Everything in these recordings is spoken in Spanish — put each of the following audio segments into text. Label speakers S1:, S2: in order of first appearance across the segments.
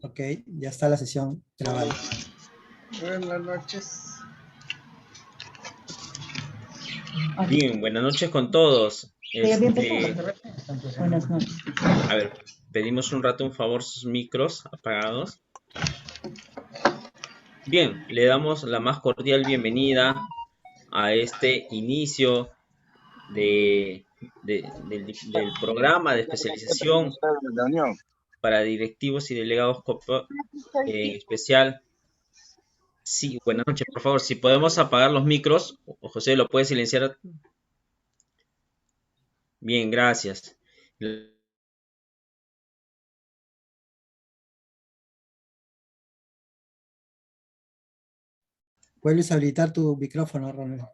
S1: Ok, ya está la sesión grabada.
S2: Buenas noches.
S3: Bien, buenas noches con todos.
S4: Buenas noches.
S3: A ver, pedimos un rato, un favor, sus micros apagados. Bien, le damos la más cordial bienvenida a este inicio del programa de especialización para directivos y delegados en especial. Sí, buenas noches, por favor, si podemos apagar los micros, o José, ¿lo puede silenciar? Bien, gracias.
S1: Vuelves a habilitar tu micrófono, Ronald.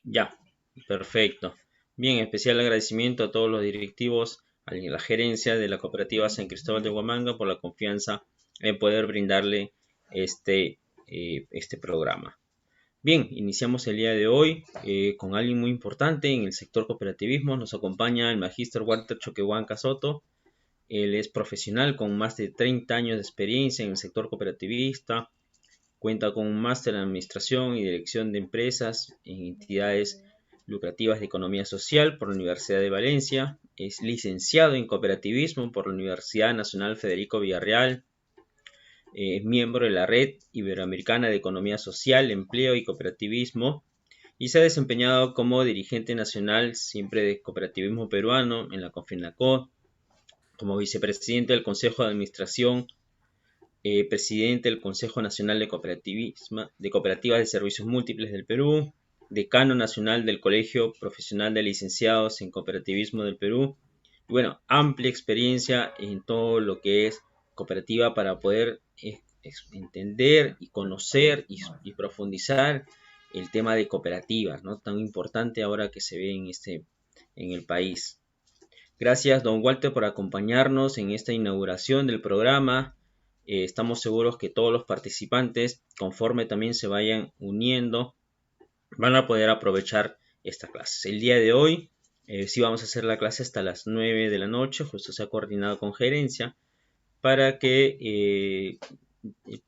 S3: Ya, perfecto. Bien, especial agradecimiento a todos los directivos, a la gerencia de la cooperativa San Cristóbal de Huamanga por la confianza en poder brindarle este programa. Bien, iniciamos el día de hoy con alguien muy importante en el sector cooperativismo. Nos acompaña el magíster Walter Choquehuanca Soto. Él es profesional con más de 30 años de experiencia en el sector cooperativista. Cuenta con un máster en Administración y Dirección de Empresas en entidades lucrativas de Economía Social por la Universidad de Valencia. Es licenciado en Cooperativismo por la Universidad Nacional Federico Villarreal. Es miembro de la Red Iberoamericana de Economía Social, Empleo y Cooperativismo. Y se ha desempeñado como dirigente nacional siempre de cooperativismo peruano en la CONFENACOT, como vicepresidente del Consejo de Administración, presidente del Consejo Nacional de Cooperativas de Servicios Múltiples del Perú, decano nacional del Colegio Profesional de Licenciados en Cooperativismo del Perú. Y bueno, amplia experiencia en todo lo que es cooperativa para poder entender y conocer y profundizar el tema de cooperativas, ¿no? Tan importante ahora que se ve en el país. Gracias, don Walter, por acompañarnos en esta inauguración del programa. Estamos seguros que todos los participantes, conforme también se vayan uniendo, van a poder aprovechar esta clase. El día de hoy sí vamos a hacer la clase hasta las 9 de la noche, justo se ha coordinado con gerencia, para que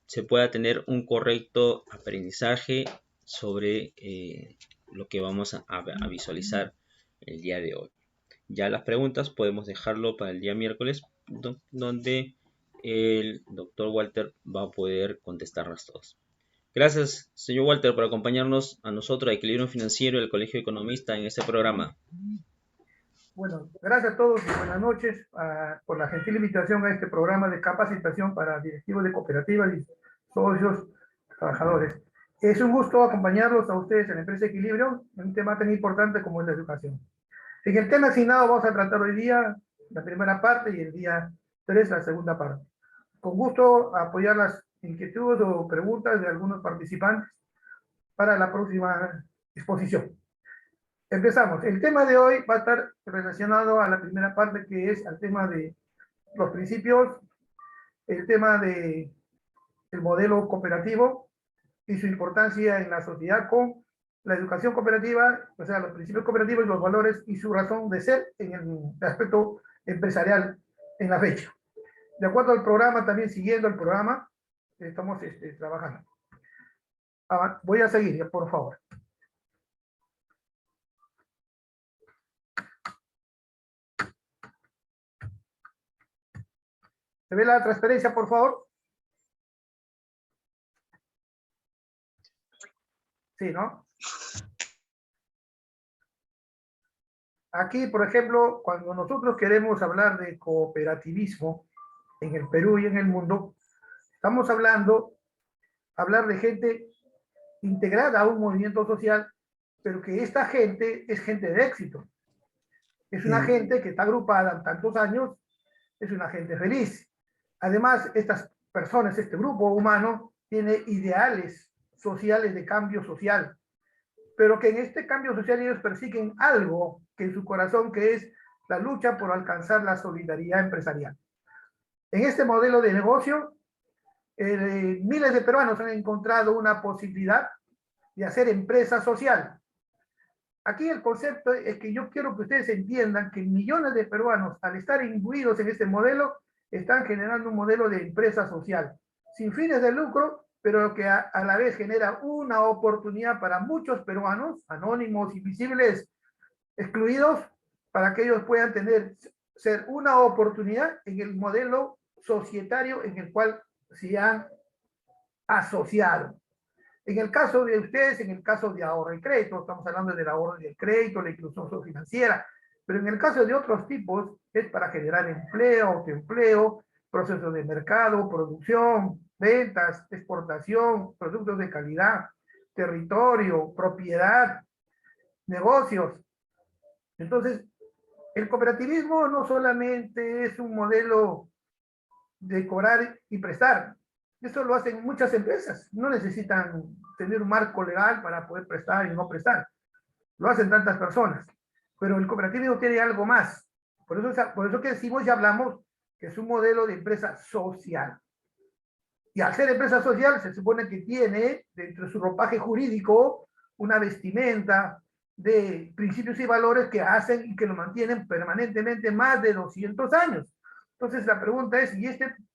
S3: se pueda tener un correcto aprendizaje sobre lo que vamos a visualizar el día de hoy. Ya las preguntas podemos dejarlo para el día miércoles, donde el doctor Walter va a poder contestarlas todas. Gracias, señor Walter, por acompañarnos a nosotros, a Equilibrio Financiero y al Colegio de Economistas en este programa.
S2: Bueno, gracias a todos y buenas noches por la gentil invitación a este programa de capacitación para directivos de cooperativas y socios trabajadores. Es un gusto acompañarlos a ustedes en la empresa Equilibrio en un tema tan importante como es la educación. En el tema asignado vamos a tratar hoy día la primera parte y el día 3 la segunda parte. Con gusto apoyar las inquietudes o preguntas de algunos participantes para la próxima exposición. Empezamos. El tema de hoy va a estar relacionado a la primera parte, que es al tema de los principios, el tema de el modelo cooperativo y su importancia en la sociedad con la educación cooperativa, o sea, los principios cooperativos y los valores y su razón de ser en el aspecto empresarial en la fecha. De acuerdo al programa, también siguiendo el programa, estamos trabajando. Voy a seguir, por favor. ¿Se ve la transparencia, por favor? Sí, ¿no? Aquí, por ejemplo, cuando nosotros queremos hablar de cooperativismo en el Perú y en el mundo, estamos hablar de gente integrada a un movimiento social, pero que esta gente es gente de éxito. Es una gente que está agrupada en tantos años, es una gente feliz. Además, estas personas, este grupo humano, tiene ideales sociales de cambio social, pero que en este cambio social ellos persiguen algo que en su corazón, que es la lucha por alcanzar la solidaridad empresarial. En este modelo de negocio, miles de peruanos han encontrado una posibilidad de hacer empresa social. Aquí el concepto es que yo quiero que ustedes entiendan que millones de peruanos, al estar imbuidos en este modelo, están generando un modelo de empresa social, sin fines de lucro, pero que a la vez genera una oportunidad para muchos peruanos, anónimos, invisibles, excluidos, para que ellos puedan ser una oportunidad en el modelo societario en el cual se han asociado. En el caso de ustedes, en el caso de ahorro y crédito, estamos hablando del ahorro y del crédito, la inclusión financiera, pero en el caso de otros tipos, es para generar empleo, autoempleo, procesos de mercado, producción, ventas, exportación, productos de calidad, territorio, propiedad, negocios. Entonces, el cooperativismo no solamente es un modelo de cobrar y prestar. Eso lo hacen muchas empresas. No necesitan tener un marco legal para poder prestar y no prestar. Lo hacen tantas personas. Pero el cooperativismo tiene algo más. Por eso que decimos y hablamos que es un modelo de empresa social. Y al ser empresa social se supone que tiene dentro de su ropaje jurídico una vestimenta de principios y valores que hacen y que lo mantienen permanentemente más de 200 años. Entonces la pregunta es,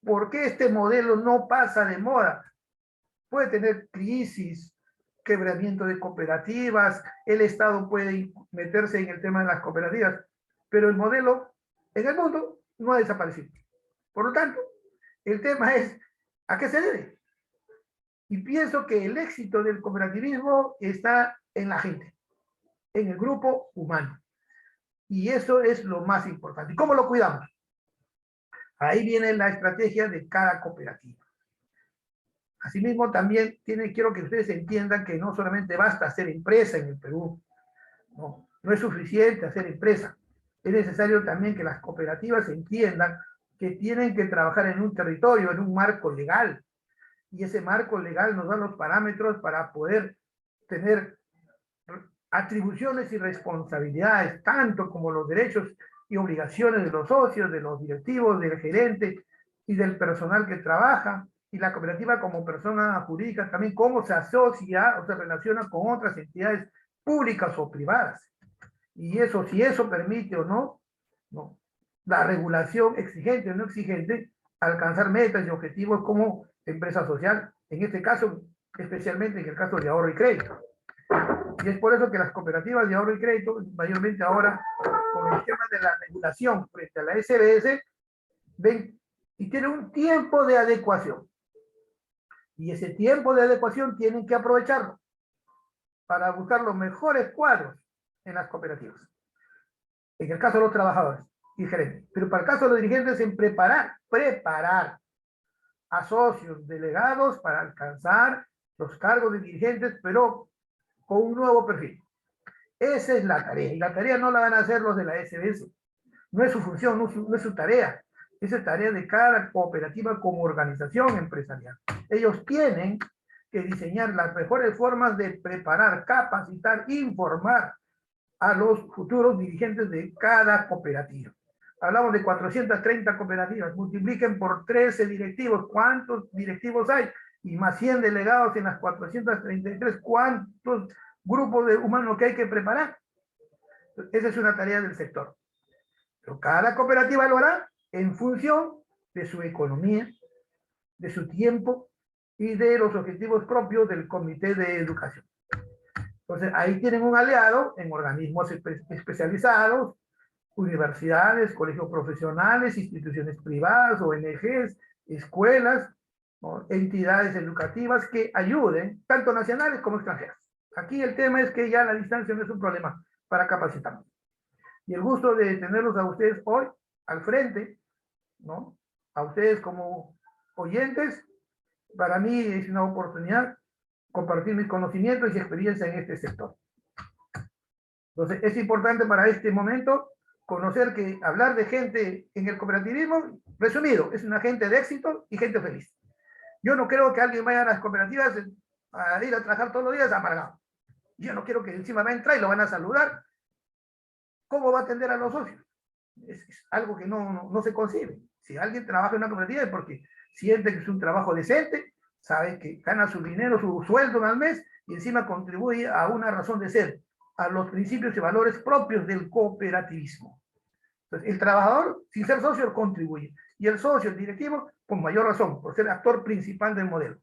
S2: ¿por qué este modelo no pasa de moda? Puede tener crisis, quebramiento de cooperativas, el Estado puede meterse en el tema de las cooperativas, pero el modelo en el mundo no ha desaparecido. Por lo tanto, el tema es, ¿a qué se debe? Y pienso que el éxito del cooperativismo está en la gente, en el grupo humano. Y eso es lo más importante. ¿Y cómo lo cuidamos? Ahí viene la estrategia de cada cooperativa. Asimismo, también quiero que ustedes entiendan que no solamente basta hacer empresa en el Perú. No es suficiente hacer empresa. Es necesario también que las cooperativas entiendan que tienen que trabajar en un territorio, en un marco legal. Y ese marco legal nos da los parámetros para poder tener atribuciones y responsabilidades, tanto como los derechos y obligaciones de los socios, de los directivos, del gerente y del personal que trabaja, y la cooperativa como persona jurídica también cómo se asocia o se relaciona con otras entidades públicas o privadas. Y eso, si eso permite o no, la regulación exigente o no exigente, alcanzar metas y objetivos como empresa social, en este caso, especialmente en el caso de ahorro y crédito. Y es por eso que las cooperativas de ahorro y crédito, mayormente ahora con el tema de la regulación frente a la SBS, ven y tienen un tiempo de adecuación. Y ese tiempo de adecuación tienen que aprovecharlo para buscar los mejores cuadros en las cooperativas. En el caso de los trabajadores y gerentes. Pero para el caso de los dirigentes, en preparar a socios delegados para alcanzar los cargos de dirigentes, pero con un nuevo perfil. Esa es la tarea. Y la tarea no la van a hacer los de la SBS. No es su función, no es su tarea. Esa es tarea de cada cooperativa como organización empresarial. Ellos tienen que diseñar las mejores formas de preparar, capacitar, informar a los futuros dirigentes de cada cooperativa. Hablamos de 430 cooperativas, multipliquen por 13 directivos, ¿cuántos directivos hay? Y más 100 delegados en las 433, ¿cuántos grupos de humanos que hay que preparar? Esa es una tarea del sector. Pero cada cooperativa lo hará en función de su economía, de su tiempo y de los objetivos propios del Comité de Educación. Entonces, ahí tienen un aliado en organismos especializados, universidades, colegios profesionales, instituciones privadas, ONGs, escuelas, ¿no? Entidades educativas que ayuden, tanto nacionales como extranjeras. Aquí el tema es que ya la distancia no es un problema para capacitarnos. Y el gusto de tenerlos a ustedes hoy al frente, ¿no? A ustedes como oyentes, para mí es una oportunidad compartir mis conocimientos y experiencia en este sector. Entonces, es importante para este momento conocer que hablar de gente en el cooperativismo, resumido, es una gente de éxito y gente feliz. Yo no creo que alguien vaya a las cooperativas a ir a trabajar todos los días amargado. Yo no quiero que encima va a entrar y lo van a saludar. ¿Cómo va a atender a los socios? Es algo que no se concibe. Si alguien trabaja en una cooperativa es porque siente que es un trabajo decente, sabe que gana su dinero, su sueldo al mes y encima contribuye a una razón de ser, a los principios y valores propios del cooperativismo. Entonces, el trabajador, sin ser socio, contribuye. Y el socio, el directivo, con mayor razón, por ser actor principal del modelo.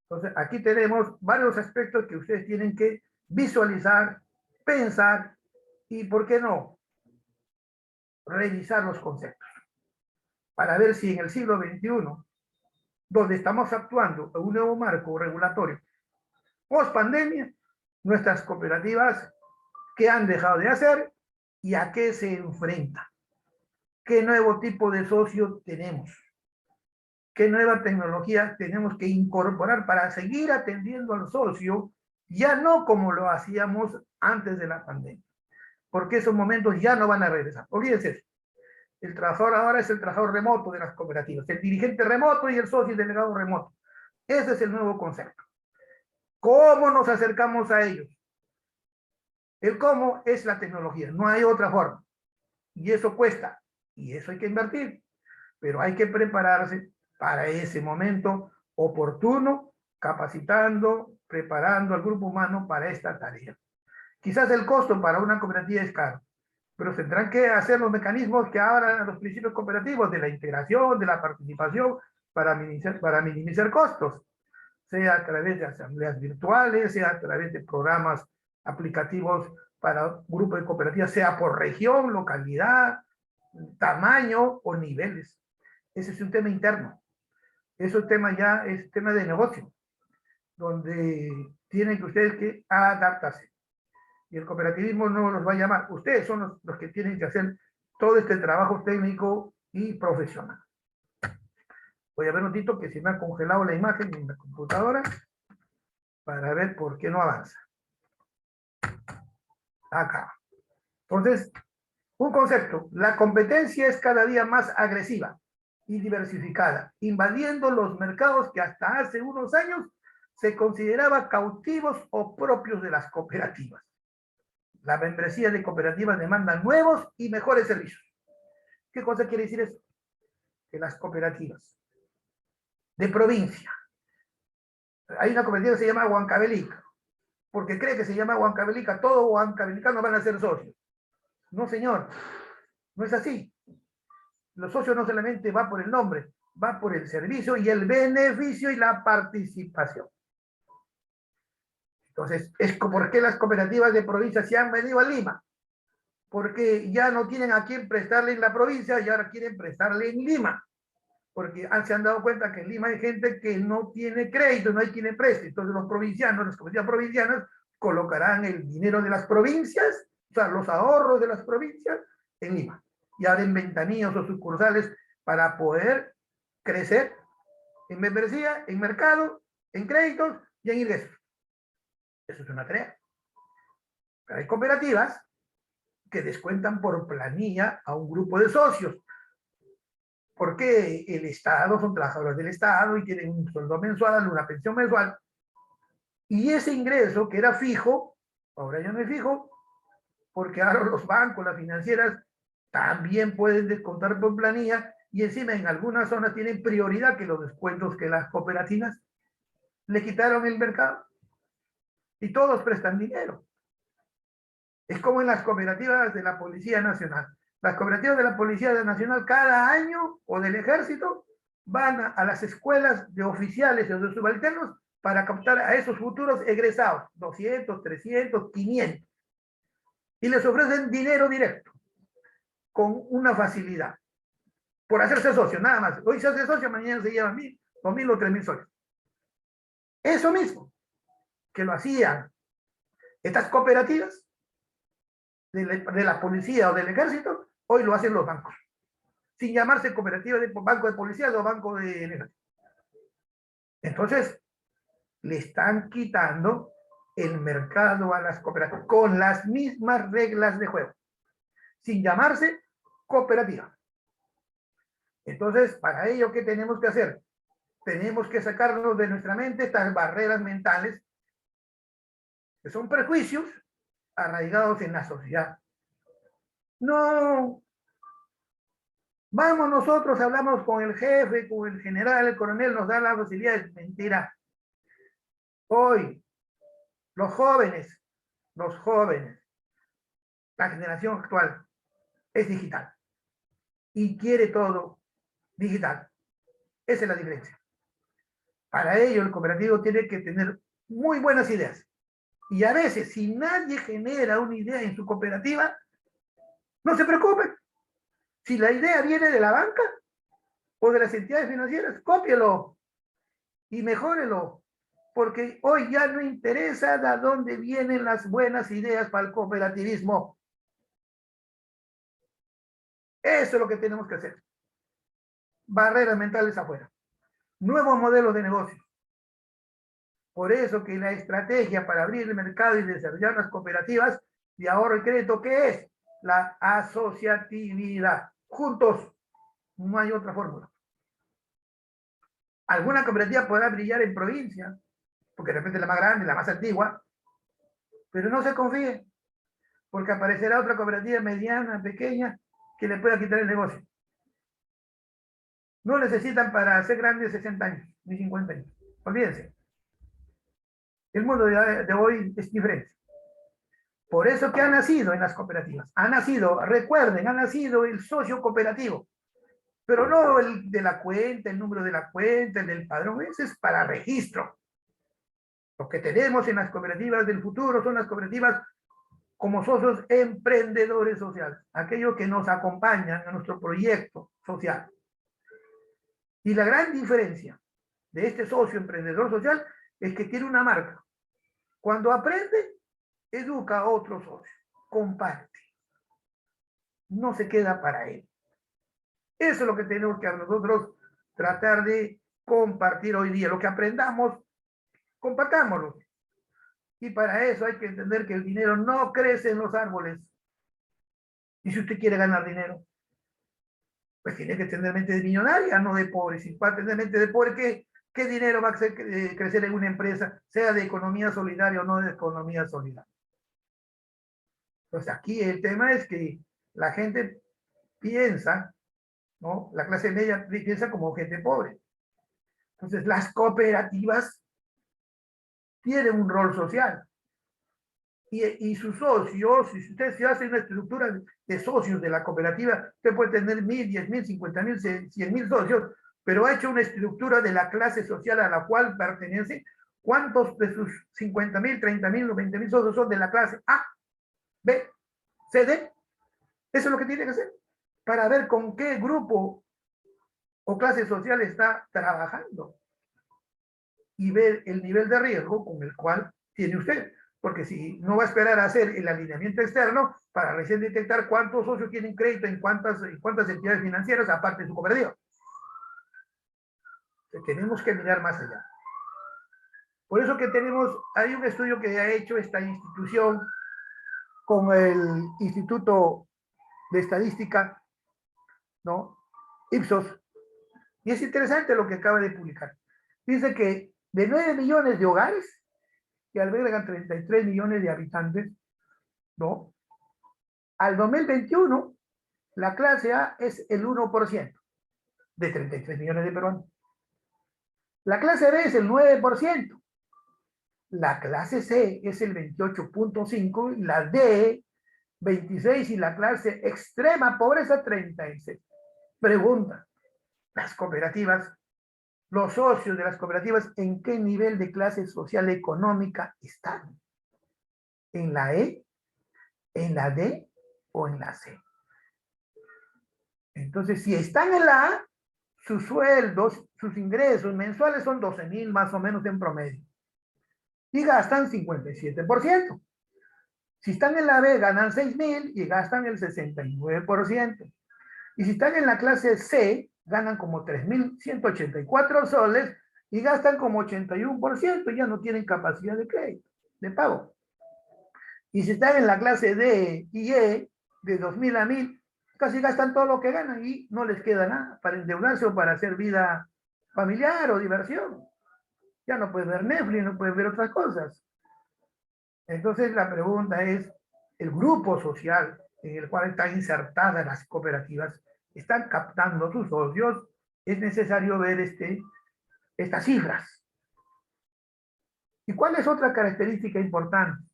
S2: Entonces, aquí tenemos varios aspectos que ustedes tienen que visualizar, pensar y, ¿por qué no?, revisar los conceptos. Para ver si en el siglo XXI, donde estamos actuando en un nuevo marco regulatorio, post pandemia, nuestras cooperativas, ¿qué han dejado de hacer y a qué se enfrentan? ¿Qué nuevo tipo de socio tenemos? ¿Qué nueva tecnología tenemos que incorporar para seguir atendiendo al socio, ya no como lo hacíamos antes de la pandemia? Porque esos momentos ya no van a regresar. Olvídense eso. El trabajador ahora es el trabajador remoto de las cooperativas, el dirigente remoto y el socio delegado remoto. Ese es el nuevo concepto. ¿Cómo nos acercamos a ellos? El cómo es la tecnología, no hay otra forma. Y eso cuesta, y eso hay que invertir. Pero hay que prepararse para ese momento oportuno, capacitando, preparando al grupo humano para esta tarea. Quizás el costo para una cooperativa es caro, pero tendrán que hacer los mecanismos que abran los principios cooperativos de la integración, de la participación, para minimizar costos, sea a través de asambleas virtuales, sea a través de programas aplicativos para grupos de cooperativas, sea por región, localidad, tamaño o niveles. Ese es un tema interno. Eso es tema de negocio, donde tienen que ustedes que adaptarse. Y el cooperativismo no los va a llamar. Ustedes son los que tienen que hacer todo este trabajo técnico y profesional. Voy a ver un ratito que se me ha congelado la imagen en la computadora para ver por qué no avanza. Acá. Entonces, un concepto. La competencia es cada día más agresiva y diversificada, invadiendo los mercados que hasta hace unos años se consideraba cautivos o propios de las cooperativas. La membresía de cooperativas demanda nuevos y mejores servicios. ¿Qué cosa quiere decir eso? Que las cooperativas de provincia, hay una cooperativa que se llama Huancavelica, porque cree que se llama Huancavelica, todo huancavelicano van a ser socios. No, señor, no es así. Los socios no solamente va por el nombre, va por el servicio y el beneficio y la participación. Entonces, ¿por qué las cooperativas de provincia se han venido a Lima? Porque ya no tienen a quién prestarle en la provincia y ahora quieren prestarle en Lima. Porque se han dado cuenta que en Lima hay gente que no tiene crédito, no hay quien le preste. Entonces los provincianos, las cooperativas provincianas, colocarán el dinero de las provincias, o sea, los ahorros de las provincias, en Lima. Y abren ventanillos o sucursales para poder crecer en membresía, en mercado, en créditos y en ingresos. Eso es una tarea. Pero hay cooperativas que descuentan por planilla a un grupo de socios. Porque el Estado, son trabajadores del Estado y tienen un sueldo mensual, una pensión mensual. Y ese ingreso que era fijo, ahora ya no es fijo, porque ahora los bancos, las financieras, también pueden descontar por planilla y encima en algunas zonas tienen prioridad que los descuentos que las cooperativas. Le quitaron el mercado y todos prestan dinero. Es como en las cooperativas de la Policía Nacional. Las cooperativas de la Policía Nacional cada año o del Ejército van a las escuelas de oficiales o de subalternos para captar a esos futuros egresados, 200, 300, 500. Y les ofrecen dinero directo, con una facilidad, por hacerse socio, nada más. Hoy se hace socio, mañana se llevan 1.000, 2.000 o 3.000 soles. Eso mismo, que lo hacían estas cooperativas de la policía o del ejército, hoy lo hacen los bancos, sin llamarse cooperativa de banco de policía o banco de ejército. Entonces, le están quitando el mercado a las cooperativas, con las mismas reglas de juego, sin llamarse cooperativa. Entonces, para ello, ¿qué tenemos que hacer? Tenemos que sacarnos de nuestra mente estas barreras mentales, que son prejuicios arraigados en la sociedad. No, vamos nosotros, hablamos con el jefe, con el general, el coronel, nos da la facilidad. Es mentira. Hoy, los jóvenes los jóvenes, la generación actual, es digital y quiere todo digital. Esa es la diferencia. Para ello, el cooperativo tiene que tener muy buenas ideas. Y a veces, si nadie genera una idea en su cooperativa, no se preocupen. Si la idea viene de la banca o de las entidades financieras, cópielo y mejórelo. Porque hoy ya no interesa de dónde vienen las buenas ideas para el cooperativismo. Eso es lo que tenemos que hacer. Barreras mentales afuera. Nuevos modelos de negocio. Por eso que la estrategia para abrir el mercado y desarrollar las cooperativas de ahorro y crédito, ¿qué es? La asociatividad. Juntos, no hay otra fórmula. Alguna cooperativa podrá brillar en provincia, porque de repente es la más grande, la más antigua, pero no se confíe, porque aparecerá otra cooperativa mediana, pequeña, que le pueda quitar el negocio. No necesitan para ser grandes 60 años, ni 50 años. Olvídense. El mundo de hoy es diferente. Por eso que ha nacido en las cooperativas. Ha nacido, recuerden, ha nacido el socio cooperativo. Pero no el de la cuenta, el número de la cuenta, el del padrón. Ese es para registro. Lo que tenemos en las cooperativas del futuro son las cooperativas como socios emprendedores sociales. Aquellos que nos acompañan a nuestro proyecto social. Y la gran diferencia de este socio emprendedor social es que tiene una marca. Cuando aprende, educa a otro socio, comparte. No se queda para él. Eso es lo que tenemos que nosotros tratar de compartir hoy día. Lo que aprendamos, compartámoslo. Y para eso hay que entender que el dinero no crece en los árboles. Y si usted quiere ganar dinero, pues tiene que tener mente de millonaria, no de pobre. Si va a tener mente de pobre, ¿qué dinero va a crecer en una empresa, sea de economía solidaria o no de economía solidaria? Entonces aquí el tema es que la gente piensa, ¿no? La clase media piensa como gente pobre. Entonces las cooperativas tienen un rol social. Y sus socios, si usted se hace una estructura de socios de la cooperativa, usted puede tener 1.000, 10.000, 50.000, 100.000 socios, pero ha hecho una estructura de la clase social a la cual pertenece. ¿Cuántos de sus 50.000, 30.000 o 20.000 socios son de la clase A, B, C, D? Eso es lo que tiene que hacer para ver con qué grupo o clase social está trabajando y ver el nivel de riesgo con el cual tiene usted. Porque si no va a esperar a hacer el alineamiento externo para recién detectar cuántos socios tienen crédito en cuántas entidades financieras aparte de su cooperativa. Tenemos que mirar más allá. Por eso que hay un estudio que ha hecho esta institución con el Instituto de Estadística, ¿no? Ipsos, y es interesante lo que acaba de publicar. Dice que de 9 millones de hogares que albergan 33 millones de habitantes, ¿no? Al 2021, la clase A es el 1% de 33 millones de peruanos. La clase B es el 9%. La clase C es el 28.5%, la D 26% y la clase extrema pobreza 36%. Pregunta, las cooperativas, los socios de las cooperativas, ¿en qué nivel de clase social económica están? ¿En la E, en la D o en la C? Entonces, si están en la A, sus sueldos, sus ingresos mensuales son 12.000 más o menos en promedio. Y gastan 57%. Si están en la B, ganan 6.000 y gastan el 69%. Y si están en la clase C, ganan como 3.184 soles y gastan como 81%, ya no tienen capacidad de crédito, de pago. Y si están en la clase D y E, de 2.000 a 1.000, casi gastan todo lo que ganan y no les queda nada para endeudarse o para hacer vida familiar o diversión. Ya no puedes ver Netflix, no puedes ver otras cosas. Entonces la pregunta es, el grupo social en el cual están insertadas las cooperativas, están captando sus socios, es necesario ver estas cifras. ¿Y cuál es otra característica importante?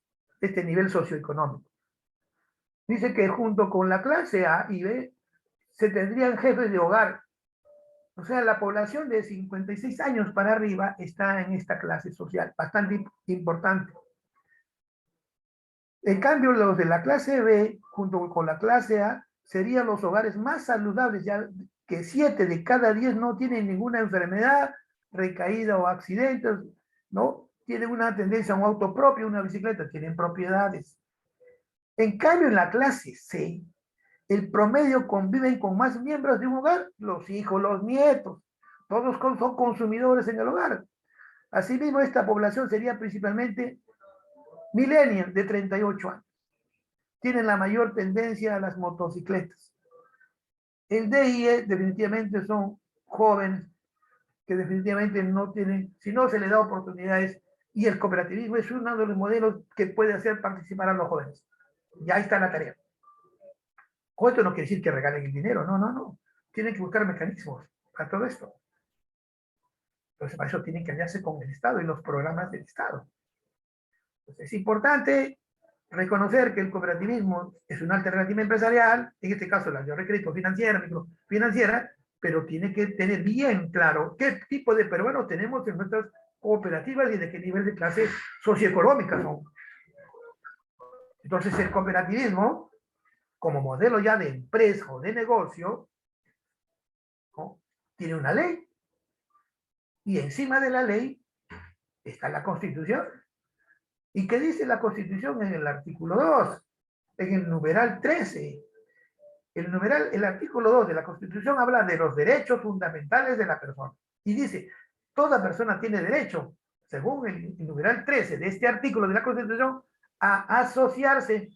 S2: este nivel socioeconómico. Dice que junto con la clase A y B se tendrían jefes de hogar. O sea, la población de 56 años para arriba está en esta clase social, bastante importante. En cambio, los de la clase B, junto con la clase A, serían los hogares más saludables, ya que 7 de cada 10 no tienen ninguna enfermedad, recaída o accidentes, ¿no? Tienen una tendencia a un auto propio, una bicicleta, tienen propiedades. En cambio, en la clase C, el promedio conviven con más miembros de un hogar, los hijos, los nietos, todos son consumidores en el hogar. Asimismo, esta población sería principalmente millennials de 38 años. Tienen la mayor tendencia a las motocicletas. El D y E definitivamente son jóvenes que definitivamente no tienen, si no se les da oportunidades, y el cooperativismo es uno de los modelos que puede hacer participar a los jóvenes. Ya está la tarea. Con esto no quiere decir que regalen el dinero, no. Tienen que buscar mecanismos para todo esto. Entonces, para eso tienen que aliarse con el Estado y los programas del Estado. Entonces, es importante reconocer que el cooperativismo es una alternativa empresarial, en este caso la de crédito financiera, microfinanciera, pero tiene que tener bien claro qué tipo de peruanos tenemos en nuestras cooperativas y de qué nivel de clase socioeconómica son. Entonces, el cooperativismo, como modelo ya de empresa o de negocio, ¿no?, tiene una ley, y encima de la ley está la Constitución. ¿Y qué dice la Constitución en el artículo 2? En el numeral 13. El artículo 2 de la Constitución habla de los derechos fundamentales de la persona. Y dice, toda persona tiene derecho, según el numeral 13 de este artículo de la Constitución, a asociarse,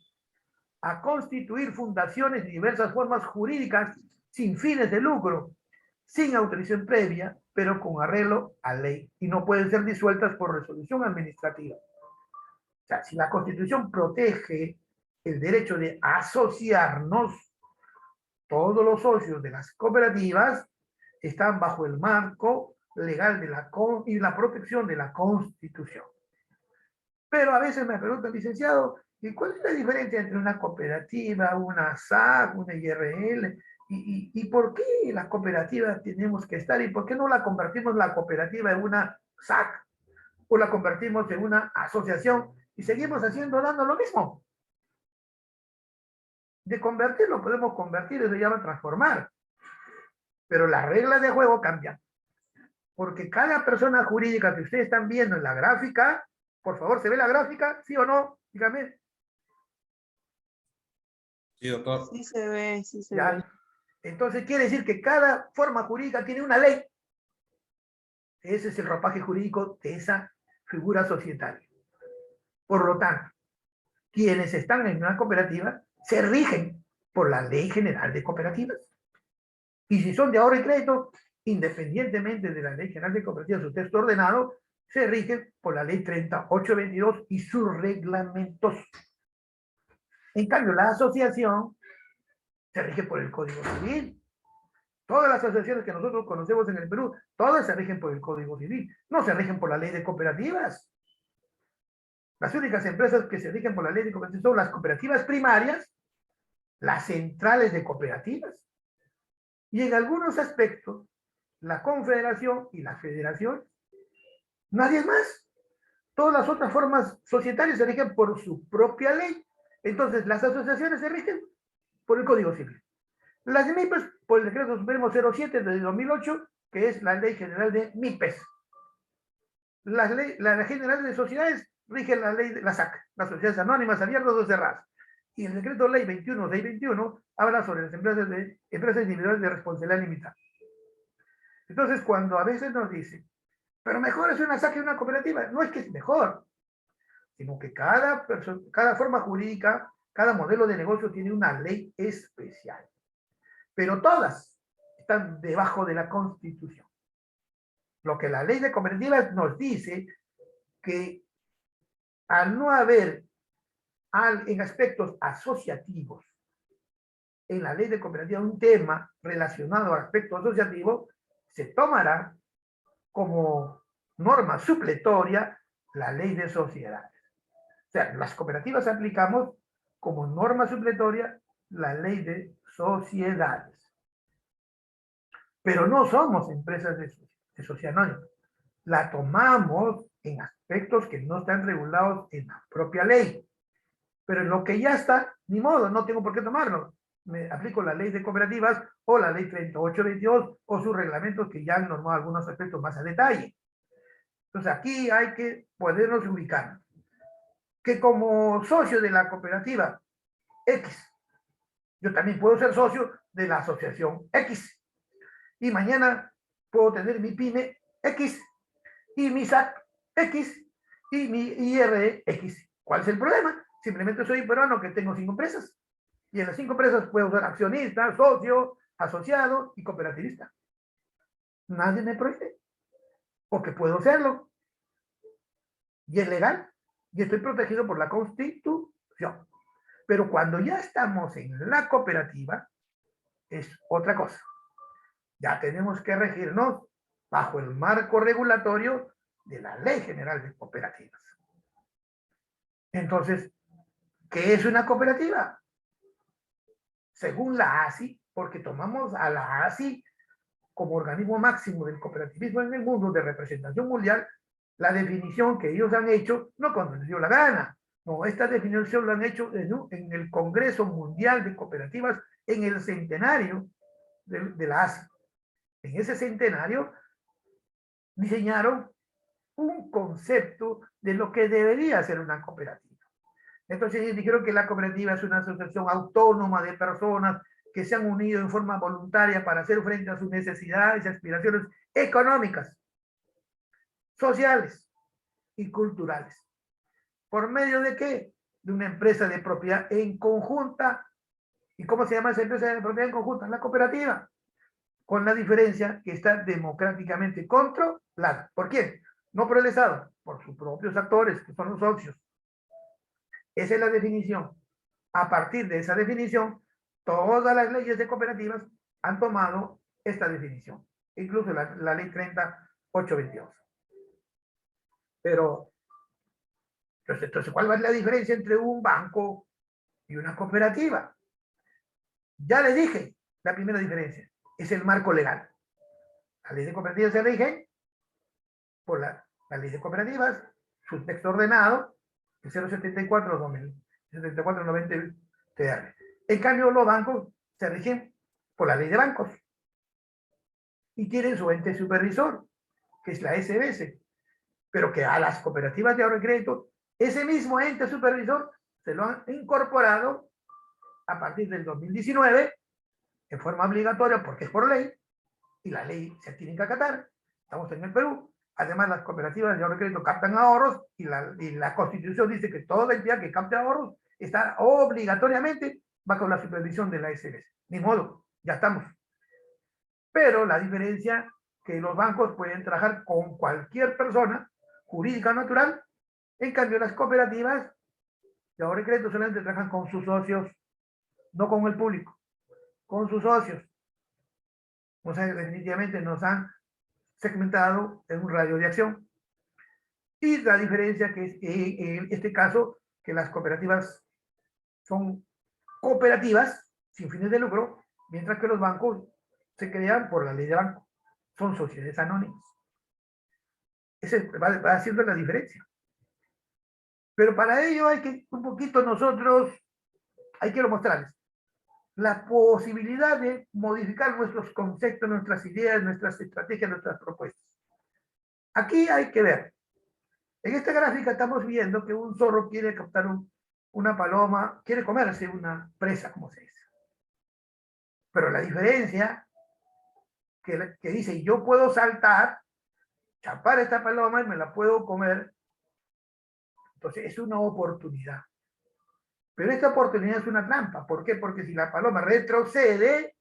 S2: a constituir fundaciones de diversas formas jurídicas sin fines de lucro, sin autorización previa, pero con arreglo a ley, y no pueden ser disueltas por resolución administrativa. O sea, si la Constitución protege el derecho de asociarnos, todos los socios de las cooperativas están bajo el marco legal de la protección de la Constitución. Pero a veces me preguntan, licenciado, ¿y cuál es la diferencia entre una cooperativa, una SAC, una IRL? ¿Y por qué las cooperativas tenemos que estar? ¿Y por qué no la convertimos la cooperativa en una SAC? ¿O la convertimos en una asociación? Y seguimos dando lo mismo. De convertirlo podemos convertir, eso se llama transformar. Pero las reglas de juego cambian. Porque cada persona jurídica que ustedes están viendo en la gráfica, por favor, ¿se ve la gráfica? ¿Sí o no? Dígame.
S4: Sí, doctor.
S5: Sí se ve, sí se
S2: Ya.
S5: ve.
S2: Entonces quiere decir que cada forma jurídica tiene una ley. Ese es el ropaje jurídico de esa figura societaria. Por lo tanto, quienes están en una cooperativa se rigen por la Ley General de Cooperativas. Y si son de ahorro y crédito, independientemente de la Ley General de Cooperativas, su texto ordenado, se rigen por la Ley 3822 y sus reglamentos. En cambio, la asociación se rige por el Código Civil. Todas las asociaciones que nosotros conocemos en el Perú, todas se rigen por el Código Civil, no se rigen por la Ley de Cooperativas. Las únicas empresas que se rigen por la Ley de Cooperativas son las cooperativas primarias, las centrales de cooperativas, y en algunos aspectos, la confederación y la federación. Nadie más. Todas las otras formas societarias se rigen por su propia ley. Entonces, las asociaciones se rigen por el Código Civil. Las MIPES, por el Decreto Supremo 07 de 2008, que es la Ley General de MIPES. La Ley General de Sociedades rige la ley de la SAC, las sociedades anónimas, abiertas o cerradas. Y el Decreto Ley 21-621 habla sobre las empresas individuales de responsabilidad limitada. Entonces, cuando a veces nos dicen, pero mejor es una SAC que una cooperativa, no es que es mejor, sino que cada forma jurídica, cada modelo de negocio tiene una ley especial. Pero todas están debajo de la Constitución. Lo que la ley de cooperativas nos dice que al no haber en aspectos asociativos en la ley de cooperativas un tema relacionado al aspecto asociativo, se tomará como norma supletoria la ley de sociedades. sea, las cooperativas aplicamos como norma supletoria la ley de sociedades. Pero no somos empresas de sociedad anónima. La tomamos en aspectos que no están regulados en la propia ley. Pero en lo que ya está, ni modo, no tengo por qué tomarlo. Me aplico la ley de cooperativas o la ley 3822 o sus reglamentos que ya han normado algunos aspectos más a detalle. Entonces aquí hay que podernos ubicar. Que como socio de la cooperativa X, yo también puedo ser socio de la asociación X. Y mañana puedo tener mi PYME X y mi SAC X y mi IRE X. ¿Cuál es el problema? Simplemente soy peruano que tengo 5 empresas. Y en las 5 empresas puedo ser accionista, socio, asociado y cooperativista. Nadie me prohíbe. Porque puedo serlo. Y es legal. Y estoy protegido por la Constitución. Pero cuando ya estamos en la cooperativa, es otra cosa. Ya tenemos que regirnos bajo el marco regulatorio de la Ley General de Cooperativas. Entonces, ¿qué es una cooperativa? Según la ASI, porque tomamos a la ASI como organismo máximo del cooperativismo en el mundo de representación mundial, la definición que ellos han hecho, no cuando les dio la gana, no, esta definición lo han hecho en el Congreso Mundial de Cooperativas en el centenario de la ASI. En ese centenario diseñaron un concepto de lo que debería ser una cooperativa. Entonces dijeron que la cooperativa es una asociación autónoma de personas que se han unido en forma voluntaria para hacer frente a sus necesidades y aspiraciones económicas, sociales y culturales. ¿Por medio de qué? De una empresa de propiedad en conjunta. ¿Y cómo se llama esa empresa de propiedad en conjunta? La cooperativa. Con la diferencia que está democráticamente controlada. ¿Por quién? No por el Estado, por sus propios actores, que son los socios. Esa es la definición. A partir de esa definición, todas las leyes de cooperativas han tomado esta definición, incluso la ley 3822. Pero, entonces, ¿cuál es la diferencia entre un banco y una cooperativa? Ya les dije la primera diferencia, es el marco legal. La ley de cooperativas se rige por la ley de cooperativas, su texto ordenado, el 074-7490 TR. En cambio, los bancos se rigen por la ley de bancos y tienen su ente supervisor, que es la SBS, pero que a las cooperativas de ahorro y crédito, ese mismo ente supervisor se lo han incorporado a partir del 2019 en forma obligatoria porque es por ley y la ley se tiene que acatar. Estamos en el Perú. Además, las cooperativas de ahorro y crédito captan ahorros y la Constitución dice que toda entidad que capte ahorros está obligatoriamente bajo la supervisión de la SBS. Ni modo, ya estamos. Pero la diferencia que los bancos pueden trabajar con cualquier persona jurídica o natural, en cambio las cooperativas de ahorro y crédito solamente trabajan con sus socios, no con el público, con sus socios. O sea, definitivamente nos han segmentado en un radio de acción. Y la diferencia que es en este caso, que las cooperativas son cooperativas sin fines de lucro, mientras que los bancos se crean por la ley de banco. Son sociedades anónimas. Ese va haciendo la diferencia. Pero para ello hay que un poquito nosotros, hay que mostrarles la posibilidad de modificar nuestros conceptos, nuestras ideas, nuestras estrategias, nuestras propuestas. Aquí hay que ver. En esta gráfica estamos viendo que un zorro quiere captar una paloma, quiere comerse una presa, como se dice. Pero la diferencia que dice, yo puedo saltar, chapar esta paloma y me la puedo comer. Entonces es una oportunidad. Pero esta oportunidad es una trampa. ¿Por qué? Porque si la paloma retrocede,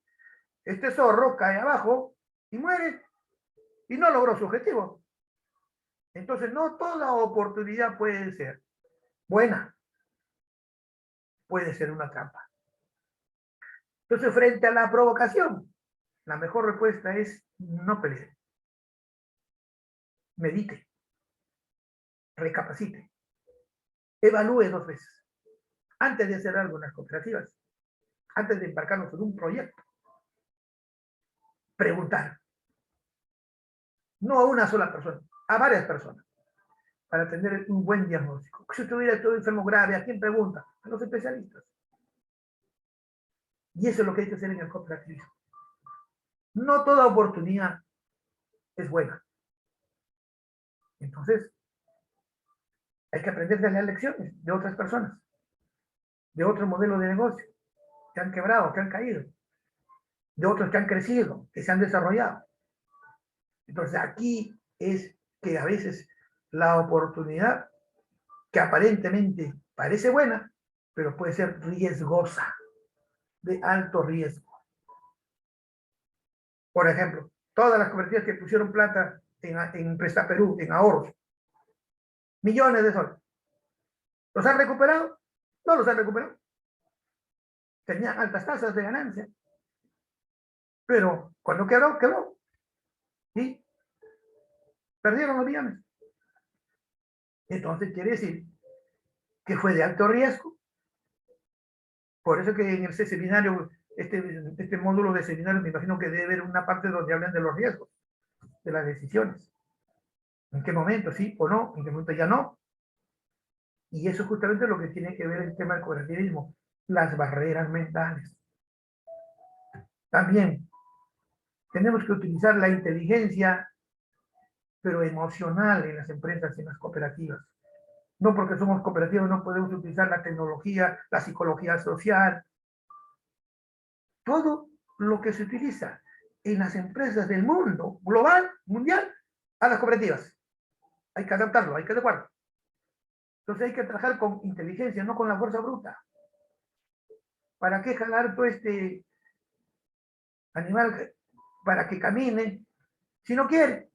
S2: este zorro cae abajo y muere. Y no logró su objetivo. Entonces no toda oportunidad puede ser buena. Puede ser una trampa. Entonces frente a la provocación, la mejor respuesta es no pelee. Medite. Recapacite. evalúe 2 veces. Antes de hacer algo en las cooperativas, antes de embarcarnos en un proyecto, preguntar. No a una sola persona, a varias personas, para tener un buen diagnóstico. Si tuviera todo enfermo grave, ¿a quién pregunta? A los especialistas. Y eso es lo que hay que hacer en el cooperativismo. No toda oportunidad es buena. Entonces, hay que aprender de las lecciones de otras personas, de otro modelo de negocio, que han quebrado, que han caído, de otros que han crecido, que se han desarrollado. Entonces, aquí es que a veces la oportunidad, que aparentemente parece buena, pero puede ser riesgosa, de alto riesgo. Por ejemplo, todas las cooperativas que pusieron plata en Presta Perú, en ahorros, millones de soles, ¿los han recuperado? No los han recuperado. Tenían altas tasas de ganancia, pero cuando quebró, quebró. Y perdieron los millones. Entonces quiere decir que fue de alto riesgo. Por eso que en ese seminario, este módulo de seminario, me imagino que debe haber una parte donde hablan de los riesgos, de las decisiones. ¿En qué momento sí o no? ¿En qué momento ya no? Y eso es justamente lo que tiene que ver el tema del cooperativismo, las barreras mentales. También tenemos que utilizar la inteligencia, pero emocional, en las empresas y en las cooperativas. No porque somos cooperativas no podemos utilizar la tecnología, la psicología social. Todo lo que se utiliza en las empresas del mundo, global, mundial, a las cooperativas. Hay que adaptarlo, hay que adecuarlo. Entonces hay que trabajar con inteligencia, no con la fuerza bruta. ¿Para qué jalar todo este animal para que camine? Si no quiere,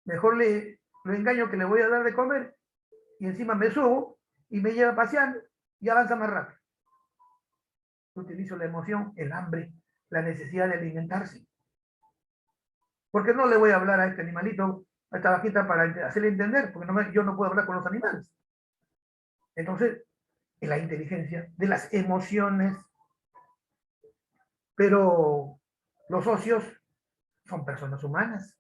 S2: mejor lo engaño que le voy a dar de comer y encima me subo y me lleva paseando y avanza más rápido. Utilizo la emoción, el hambre, la necesidad de alimentarse. Porque no le voy a hablar a este animalito, a esta vaquita, para hacerle entender, porque yo no puedo hablar con los animales. Entonces, en la inteligencia de las emociones, pero los socios son personas humanas.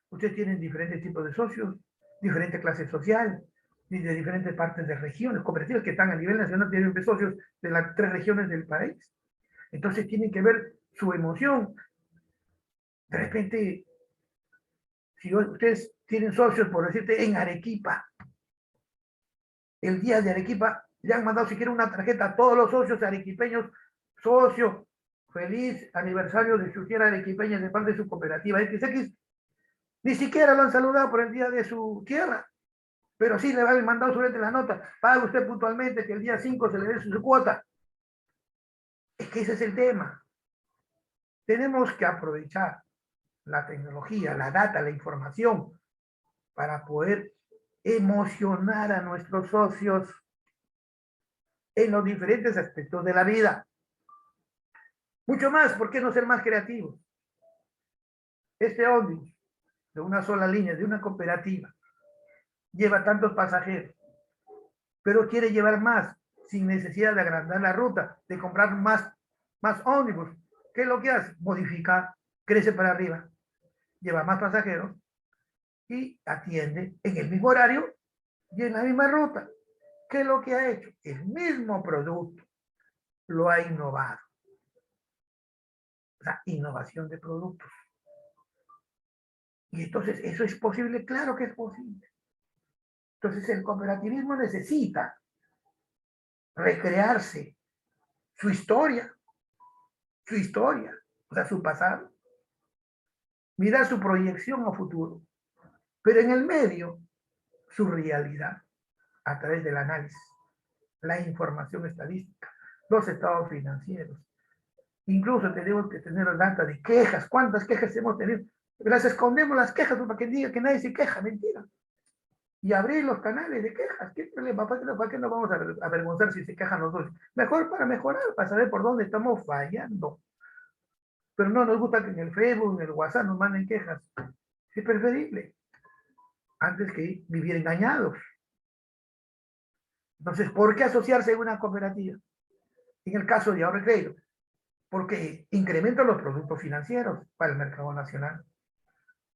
S2: Ustedes tienen diferentes tipos de socios, diferente clase social, y de diferentes partes de regiones, cooperativas que están a nivel nacional, tienen socios de las 3 regiones del país. Entonces tienen que ver su emoción. De repente, si ustedes tienen socios, por decirte, en Arequipa, el día de Arequipa, le han mandado siquiera una tarjeta a todos los socios arequipeños, socio, feliz aniversario de su tierra arequipeña de parte de su cooperativa XX. Ni siquiera lo han saludado por el día de su tierra, pero sí le han mandado sobre la nota, pague usted puntualmente que el día 5 se le dé su cuota. Es que ese es el tema. Tenemos que aprovechar la tecnología, la data, la información, para poder emocionar a nuestros socios en los diferentes aspectos de la vida. Mucho más, ¿por qué no ser más creativos? Este ómnibus de una sola línea, de una cooperativa, lleva tantos pasajeros, pero quiere llevar más, sin necesidad de agrandar la ruta, de comprar más ómnibus. ¿Qué es lo que hace? Modifica, crece para arriba, lleva más pasajeros y atiende en el mismo horario y en la misma ruta. ¿Qué es lo que ha hecho? El mismo producto lo ha innovado. La innovación de productos. Y entonces, ¿eso es posible? Claro que es posible. Entonces, el cooperativismo necesita recrearse su historia, o sea, su pasado, mirar su proyección a futuro, pero en el medio, su realidad, a través del análisis, la información estadística, los estados financieros. Incluso tenemos que tener data de quejas. ¿Cuántas quejas hemos tenido? Las escondemos las quejas para que diga que nadie se queja, mentira. Y abrir los canales de quejas. ¿Qué problema? ¿Para qué nos vamos a avergonzar si se quejan los dos? Mejor para mejorar, para saber por dónde estamos fallando. Pero no nos gusta que en el Facebook, en el WhatsApp nos manden quejas. Es preferible. Antes que vivir engañados. Entonces, ¿por qué asociarse a una cooperativa? En el caso de ahorro y crédito, porque incrementa los productos financieros para el mercado nacional,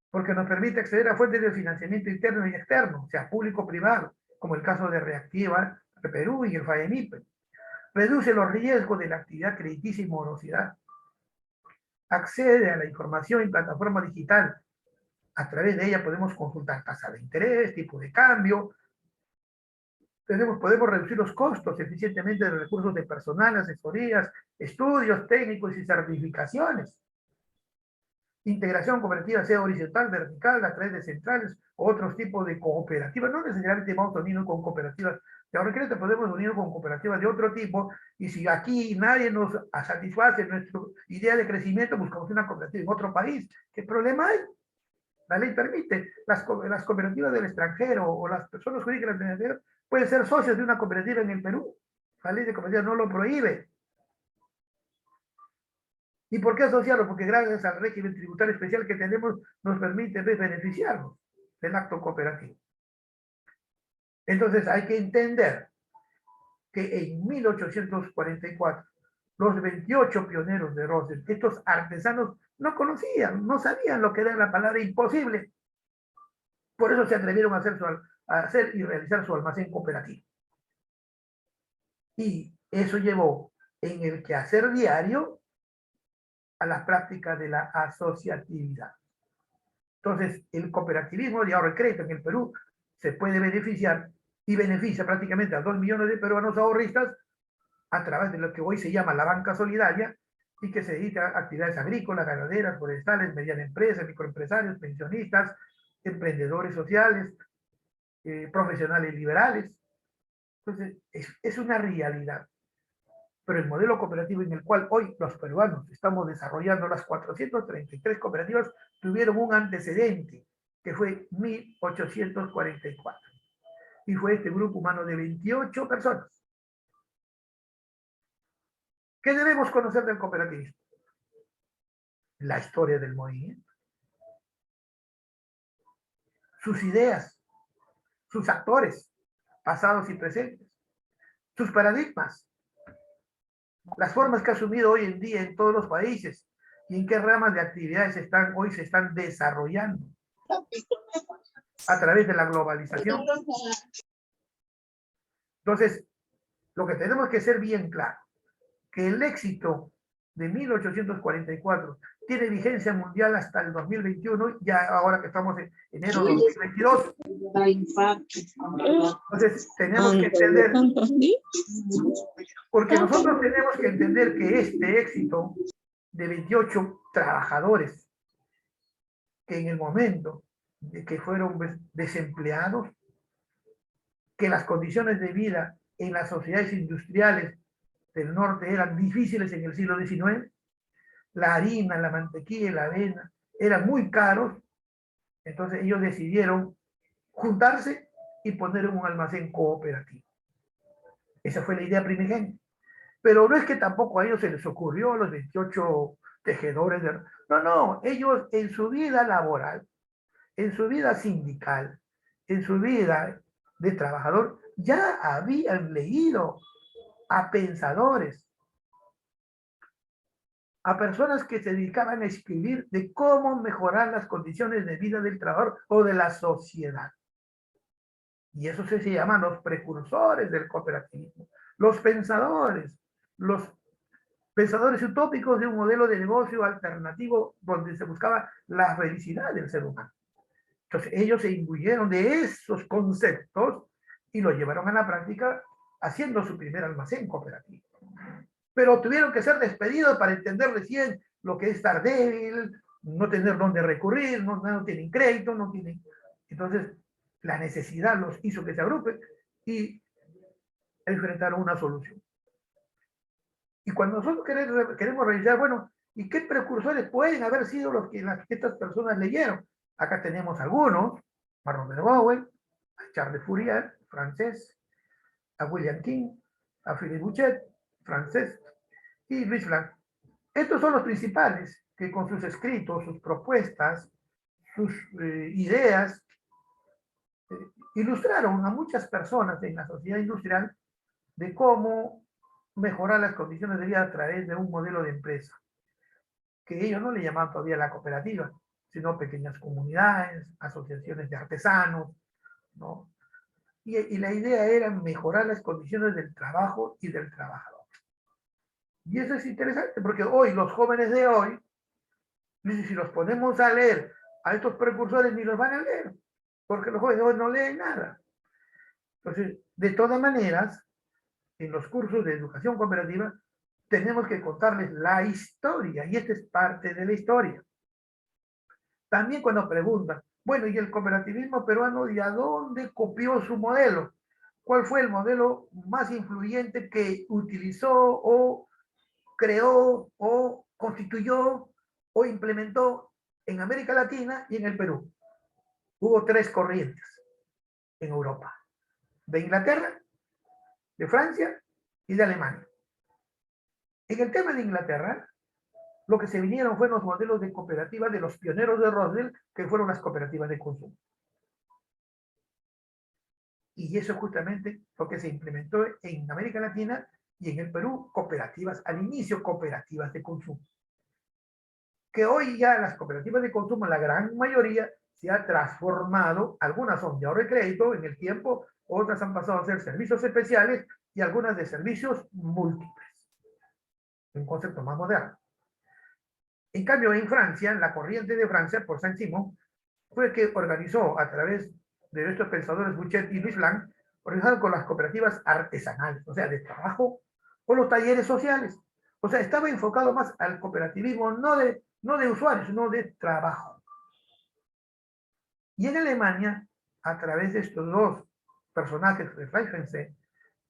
S2: porque nos permite acceder a fuentes de financiamiento interno y externo, o sea, público-privado, como el caso de Reactiva, de Perú y el FAEMIPE. Reduce los riesgos de la actividad crediticia y morosidad. Accede a la información en plataforma digital. A través de ella podemos consultar tasa de interés, tipo de cambio. Podemos reducir los costos eficientemente de los recursos de personal, asesorías, estudios técnicos y certificaciones. Integración cooperativa, sea horizontal, vertical, a través de centrales o otros tipos de cooperativas. No necesariamente vamos a unirnos con cooperativas de ahorro y crédito, podemos unirnos con cooperativas de otro tipo, y si aquí nadie nos satisface nuestra idea de crecimiento, buscamos una cooperativa en otro país. ¿Qué problema hay? La ley permite. Las cooperativas del extranjero o las personas jurídicas del extranjero pueden ser socios de una cooperativa en el Perú. La ley de cooperativas no lo prohíbe. ¿Y por qué asociarlo? Porque gracias al régimen tributario especial que tenemos, nos permite beneficiarnos del acto cooperativo. Entonces hay que entender que en 1844, los 28 pioneros de Rosen, estos artesanos no conocían, no sabían lo que era la palabra imposible. Por eso se atrevieron a hacer y realizar su almacén cooperativo. Y eso llevó en el quehacer diario a la práctica de la asociatividad. Entonces, el cooperativismo de ahorro y crédito en el Perú se puede beneficiar y beneficia prácticamente a 2 millones de peruanos ahorristas a través de lo que hoy se llama la banca solidaria y que se dedica a actividades agrícolas, ganaderas, forestales, medianas empresas, microempresarios, pensionistas, emprendedores sociales, profesionales liberales. Entonces, es una realidad. Pero el modelo cooperativo en el cual hoy los peruanos estamos desarrollando, las 433 cooperativas, tuvieron un antecedente, que fue 1844. Y fue este grupo humano de 28 personas. ¿Qué debemos conocer del cooperativismo? La historia del movimiento, sus ideas, sus actores, pasados y presentes, sus paradigmas, las formas que ha asumido hoy en día en todos los países y en qué ramas de actividades hoy se están desarrollando a través de la globalización. Entonces, lo que tenemos que ser bien claro, que el éxito de 1844 tiene vigencia mundial hasta el 2021, ya ahora que estamos en enero de 2022. Entonces, tenemos que entender, porque nosotros tenemos que entender que este éxito de 28 trabajadores, que en el momento de que fueron desempleados, que las condiciones de vida en las sociedades industriales del norte eran difíciles en el siglo XIX, la harina, la mantequilla y la avena eran muy caros, entonces ellos decidieron juntarse y poner un almacén cooperativo. Esa fue la idea primigenia. Pero no es que tampoco a ellos se les ocurrió, a los 28 tejedores de... No, ellos en su vida laboral, en su vida sindical, en su vida de trabajador, ya habían leído a pensadores, a personas que se dedicaban a escribir de cómo mejorar las condiciones de vida del trabajador o de la sociedad. Y eso se llaman los precursores del cooperativismo, los pensadores utópicos de un modelo de negocio alternativo donde se buscaba la felicidad del ser humano. Entonces ellos se imbuyeron de esos conceptos y lo llevaron a la práctica haciendo su primer almacén cooperativo. Pero tuvieron que ser despedidos para entender recién lo que es estar débil, no tener dónde recurrir, no tienen crédito, no tienen... Entonces, la necesidad los hizo que se agrupen y enfrentaron una solución. Y cuando nosotros queremos revisar, bueno, ¿y qué precursores pueden haber sido los que estas personas leyeron? Acá tenemos algunos, a Robert Bowen, a Charles Fourier, francés, a William King, a Philippe Bouchet, francés, y Luis Blanc. Estos son los principales que con sus escritos, sus propuestas, sus ideas, ilustraron a muchas personas en la sociedad industrial de cómo mejorar las condiciones de vida a través de un modelo de empresa, que ellos no le llamaban todavía la cooperativa, sino pequeñas comunidades, asociaciones de artesanos, ¿no? Y la idea era mejorar las condiciones del trabajo y del trabajador. Y eso es interesante, porque hoy, los jóvenes de hoy, si los ponemos a leer a estos precursores, ni los van a leer, porque los jóvenes de hoy no leen nada. Entonces, de todas maneras, en los cursos de educación cooperativa, tenemos que contarles la historia, y esta es parte de la historia. También cuando preguntan, bueno, ¿y el cooperativismo peruano de a dónde copió su modelo? ¿Cuál fue el modelo más influyente que utilizó o creó o constituyó o implementó en América Latina y en el Perú? Hubo tres corrientes en Europa: de Inglaterra, de Francia y de Alemania. En el tema de Inglaterra, lo que se vinieron fueron los modelos de cooperativas de los pioneros de Rochdale, que fueron las cooperativas de consumo. Y eso justamente lo que se implementó en América Latina y en el Perú, cooperativas, al inicio cooperativas de consumo. Que hoy ya las cooperativas de consumo, la gran mayoría, se ha transformado, algunas son de ahorro y crédito en el tiempo, otras han pasado a ser servicios especiales y algunas de servicios múltiples. Un concepto más moderno. En cambio, en Francia, la corriente de Francia, por Saint-Simon, fue el que organizó a través de estos pensadores Bouchet y Louis Blanc, organizaron con las cooperativas artesanales, o sea, de trabajo, o los talleres sociales. O sea, estaba enfocado más al cooperativismo, no de usuarios, sino de trabajo. Y en Alemania, a través de estos dos personajes, Reifense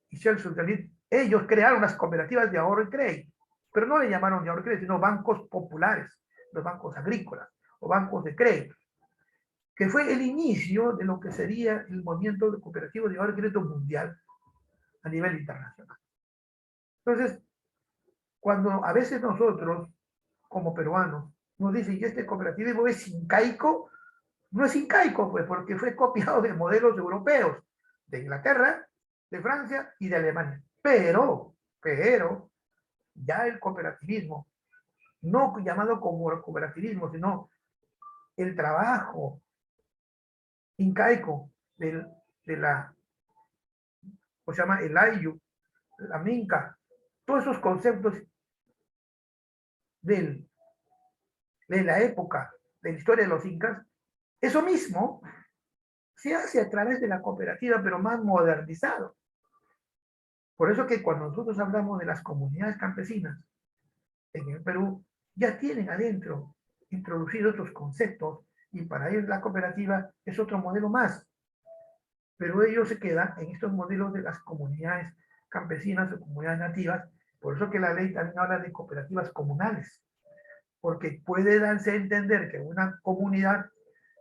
S2: y Schell-Sultanit, ellos crearon las cooperativas de ahorro y crédito, pero no le llamaron de ahorro y crédito, sino bancos populares, los bancos agrícolas o bancos de crédito, que fue el inicio de lo que sería el movimiento cooperativo de ahorro y crédito mundial a nivel internacional. Entonces, cuando a veces nosotros, como peruanos, nos dicen que este cooperativismo es incaico, no es incaico, pues, porque fue copiado de modelos europeos, de Inglaterra, de Francia y de Alemania. Pero, ya el cooperativismo, no llamado como cooperativismo, sino el trabajo incaico de la, ¿cómo se llama? El ayu, la minca, todos esos conceptos de la época, de la historia de los incas, eso mismo se hace a través de la cooperativa, pero más modernizado. Por eso que cuando nosotros hablamos de las comunidades campesinas en el Perú, ya tienen adentro introducidos estos conceptos, y para ellos la cooperativa es otro modelo más. Pero ellos se quedan en estos modelos de las comunidades campesinas o comunidades nativas. Por eso que la ley también habla de cooperativas comunales, porque puede darse a entender que una comunidad,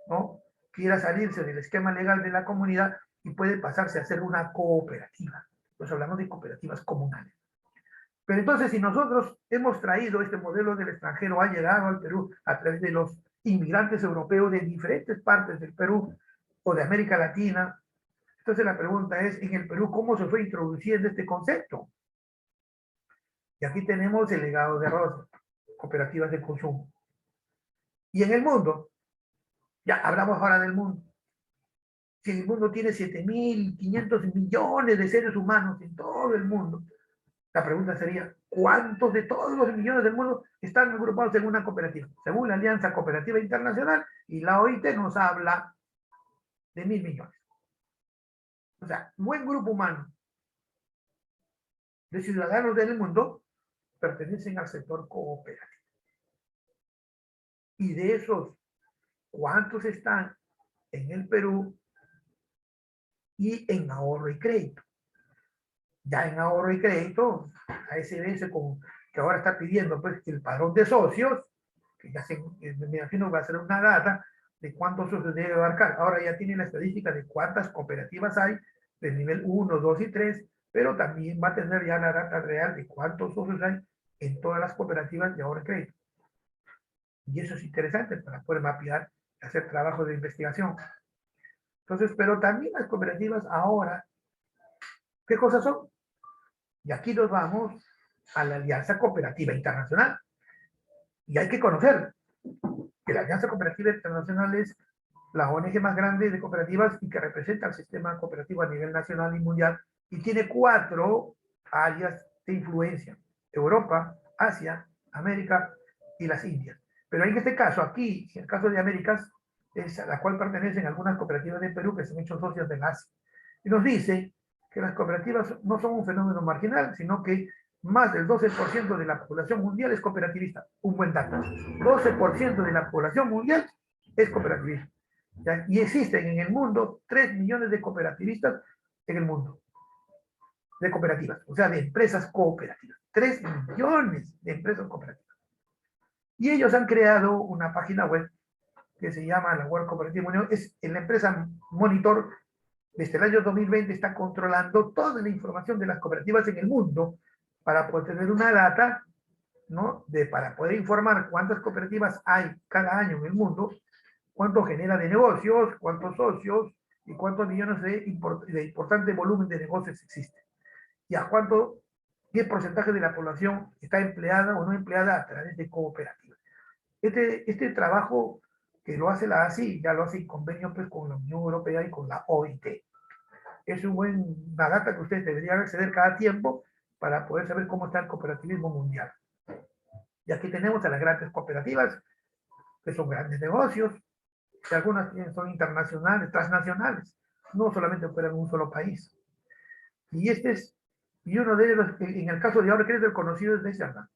S2: ¿no?, quiera salirse del esquema legal de la comunidad y puede pasarse a ser una cooperativa. Entonces hablamos de cooperativas comunales. Pero entonces, si nosotros hemos traído este modelo del extranjero, ha llegado al Perú a través de los inmigrantes europeos de diferentes partes del Perú o de América Latina, entonces la pregunta es, en el Perú, ¿cómo se fue introduciendo este concepto? Y aquí tenemos el legado de Rosa, cooperativas de consumo. Y en el mundo, ya hablamos ahora del mundo. Si el mundo tiene 7.500 millones de seres humanos en todo el mundo, la pregunta sería, ¿cuántos de todos los millones del mundo están agrupados en una cooperativa? Según la Alianza Cooperativa Internacional y la OIT nos habla de 1.000 millones. O sea, un buen grupo humano de ciudadanos del mundo pertenecen al sector cooperativo. Y de esos, ¿cuántos están en el Perú y en ahorro y crédito? Ya en ahorro y crédito, ASBS, que ahora está pidiendo pues el padrón de socios, que ya me imagino que va a ser una data de cuántos socios debe abarcar. Ahora ya tiene la estadística de cuántas cooperativas hay del nivel 1, 2 y 3, pero también va a tener ya la data real de cuántos socios hay en todas las cooperativas de ahorro y crédito. Y eso es interesante para poder mapear y hacer trabajo de investigación. Entonces, pero también las cooperativas ahora, ¿qué cosas son? Y aquí nos vamos a la Alianza Cooperativa Internacional. Y hay que conocer que la Alianza Cooperativa Internacional es la ONG más grande de cooperativas y que representa el sistema cooperativo a nivel nacional y mundial, y tiene 4 áreas de influencia: Europa, Asia, América y las Indias. Pero en este caso, aquí, en el caso de Américas, es a la cual pertenecen algunas cooperativas de Perú que se han hecho socios de la ASI. Y nos dice que las cooperativas no son un fenómeno marginal, sino que más del 12% de la población mundial es cooperativista. Un buen dato. 12% de la población mundial es cooperativista. ¿Ya? Y existen en el mundo 3 millones de cooperativistas en el mundo. De cooperativas, o sea, de empresas cooperativas. 3 millones de empresas cooperativas. Y ellos han creado una página web que se llama la World Cooperative Union. Es la empresa Monitor. Desde el año 2020 está controlando toda la información de las cooperativas en el mundo para poder tener una data, ¿no? Para poder informar cuántas cooperativas hay cada año en el mundo, cuánto genera de negocios, cuántos socios y cuántos millones de importante volumen de negocios existe. Y a qué porcentaje de la población está empleada o no empleada a través de cooperativas. Este trabajo que lo hace la ASI, ya lo hace en convenio pues, con la Unión Europea y con la OIT. Es una data que ustedes deberían acceder cada tiempo para poder saber cómo está el cooperativismo mundial. Y aquí tenemos a las grandes cooperativas, que son grandes negocios, que algunas son internacionales, transnacionales, no solamente operan en un solo país. Y uno de ellos, en el caso de ahora, que es el conocido, es Desjardins.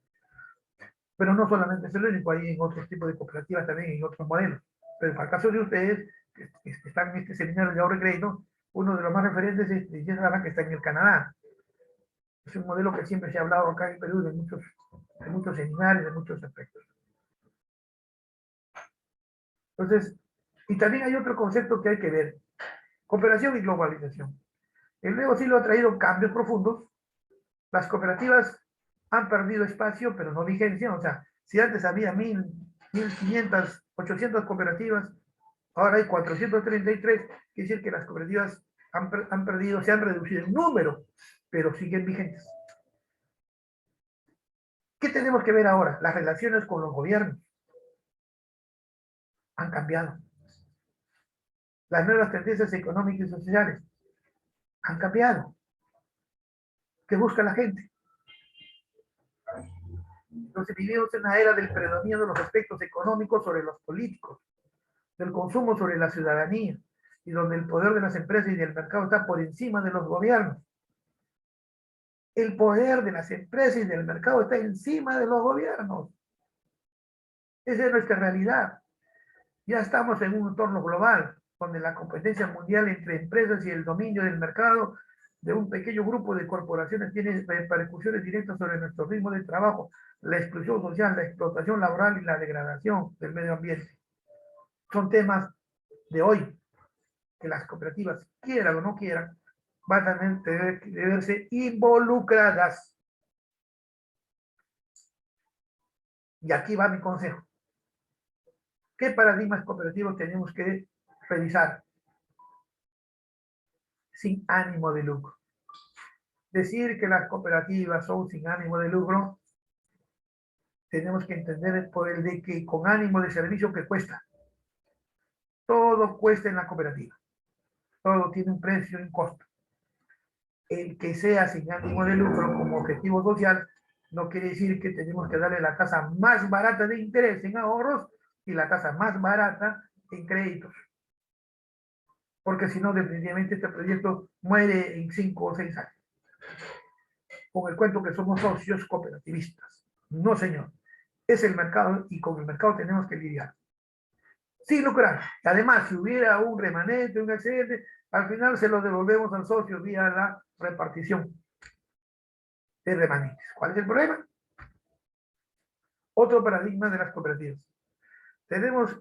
S2: Pero no solamente es el único, hay en otros tipos de cooperativas también, en otros modelos. Pero en el caso de ustedes, que están en este seminario de ahorro y crédito, uno de los más referentes es Desjardins, que está en el Canadá. Es un modelo que siempre se ha hablado acá en Perú de muchos seminarios, de muchos aspectos. Entonces, y también hay otro concepto que hay que ver: cooperación y globalización. El nuevo siglo ha traído cambios profundos. Las cooperativas han perdido espacio, pero no vigencia. O sea, si antes había 1000, 1500, 800 cooperativas, ahora hay 433. Quiere decir que las cooperativas han perdido, se han reducido en número, pero siguen vigentes. ¿Qué tenemos que ver ahora? Las relaciones con los gobiernos han cambiado. Las nuevas tendencias económicas y sociales han cambiado. ¿Qué busca la gente? Entonces vivimos en una era del predominio de los aspectos económicos sobre los políticos, del consumo sobre la ciudadanía, y donde el poder de las empresas y del mercado está por encima de los gobiernos. El poder de las empresas y del mercado está encima de los gobiernos. Esa es nuestra realidad. Ya estamos en un entorno global, donde la competencia mundial entre empresas y el dominio del mercado de un pequeño grupo de corporaciones tiene repercusiones directas sobre nuestro ritmo de trabajo, la exclusión social, la explotación laboral y la degradación del medio ambiente. Son temas de hoy que las cooperativas, quieran o no quieran, van a tener que verse involucradas. Y aquí va mi consejo. ¿Qué paradigmas cooperativos tenemos que revisar? Sin ánimo de lucro. Decir que las cooperativas son sin ánimo de lucro, tenemos que entender por el de que con ánimo de servicio que cuesta. Todo cuesta en la cooperativa. Todo tiene un precio y un costo. El que sea sin ánimo de lucro como objetivo social no quiere decir que tenemos que darle la tasa más barata de interés en ahorros y la tasa más barata en créditos. Porque si no, definitivamente este proyecto muere en 5 o 6 años. Con el cuento que somos socios cooperativistas. No, señor. Es el mercado y con el mercado tenemos que lidiar. Sin lucrar. Además, si hubiera un remanente, un excedente, al final se lo devolvemos al socio vía la repartición de remanentes. ¿Cuál es el problema? Otro paradigma de las cooperativas. Tenemos